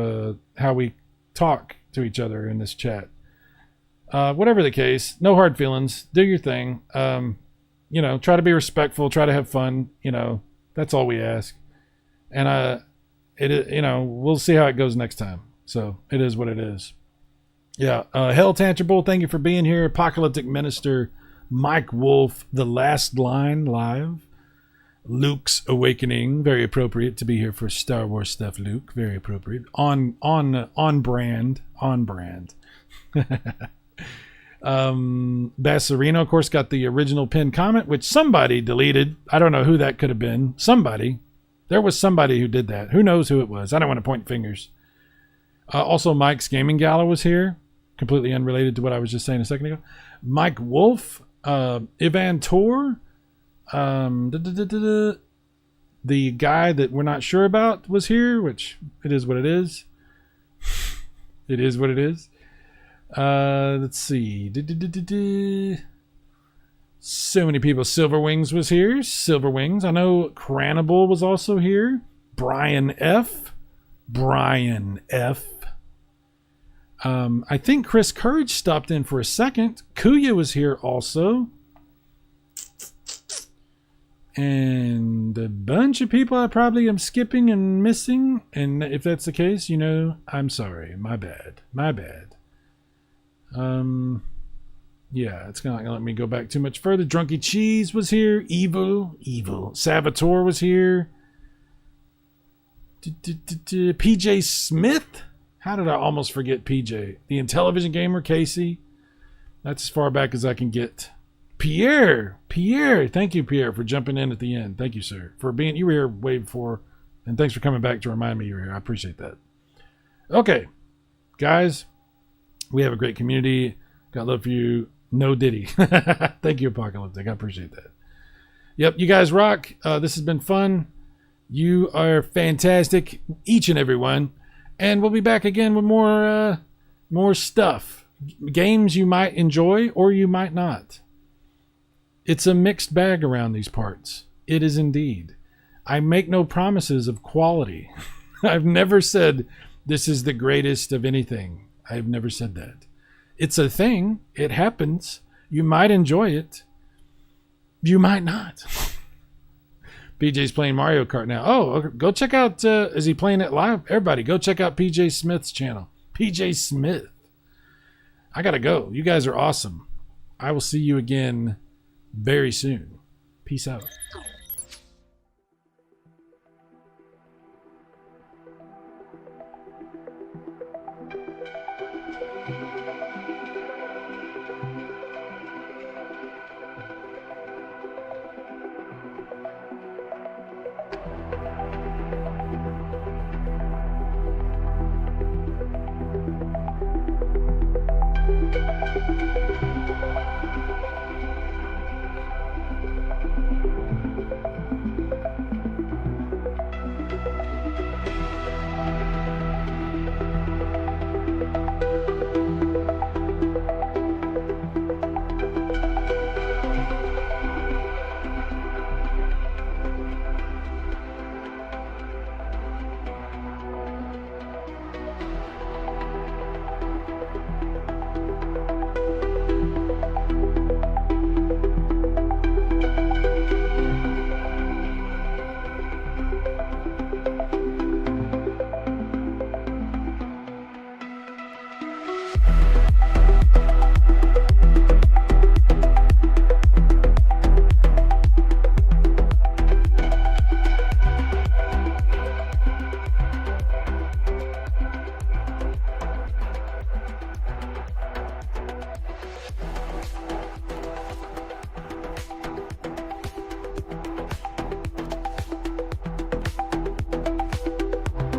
how we talk to each other in this chat. Whatever the case, no hard feelings. Do your thing. You know, try to be respectful. Try to have fun. You know, that's all we ask. And you know, we'll see how it goes next time. So it is what it is. Yeah. Hell Tangible, thank you for being here. Apocalyptic Minister, Mike Wolf, The Last Line Live. Luke's Awakening, very appropriate to be here for Star Wars stuff, Luke. Very appropriate. On brand. Bassarino, of course, got the original pinned comment, which somebody deleted. I don't know who that could have been. Somebody. There was somebody who did that. Who knows who it was? I don't want to point fingers. Also, Mike's Gaming Gala was here. Completely unrelated to what I was just saying a second ago. Mike Wolf, Ivan Tor, the guy that we're not sure about was here, which it is what it is. It is what it is. Let's see. So many people. Silverwings was here. Silverwings. I know Cranibal was also here. Brian F. I think Chris Courage stopped in for a second. Kuya was here also. And a bunch of people I probably am skipping and missing. And if that's the case, you know, I'm sorry. My bad. Yeah, it's not gonna let me go back too much further. Drunky Cheese was here. Evil. Salvatore was here. PJ Smith. How did I almost forget PJ? The Intellivision Gamer, Casey. That's as far back as I can get. Pierre. Thank you, Pierre, for jumping in at the end. Thank you, sir, for being. You were here way before, and thanks for coming back to remind me you were here. I appreciate that. Okay, guys, we have a great community. Got love for you. No Diddy. Thank you, Apocalyptic. I appreciate that. Yep, you guys rock. This has been fun. You are fantastic, each and every one. And we'll be back again with more stuff. Games you might enjoy or you might not. It's a mixed bag around these parts. It is indeed. I make no promises of quality. I've never said this is the greatest of anything. I've never said that. It's a thing. It happens. You might enjoy it. You might not. PJ's playing Mario Kart now. Oh, go check out, is he playing it live? Everybody, go check out PJ Smith's channel. PJ Smith. I gotta go. You guys are awesome. I will see you again very soon. Peace out.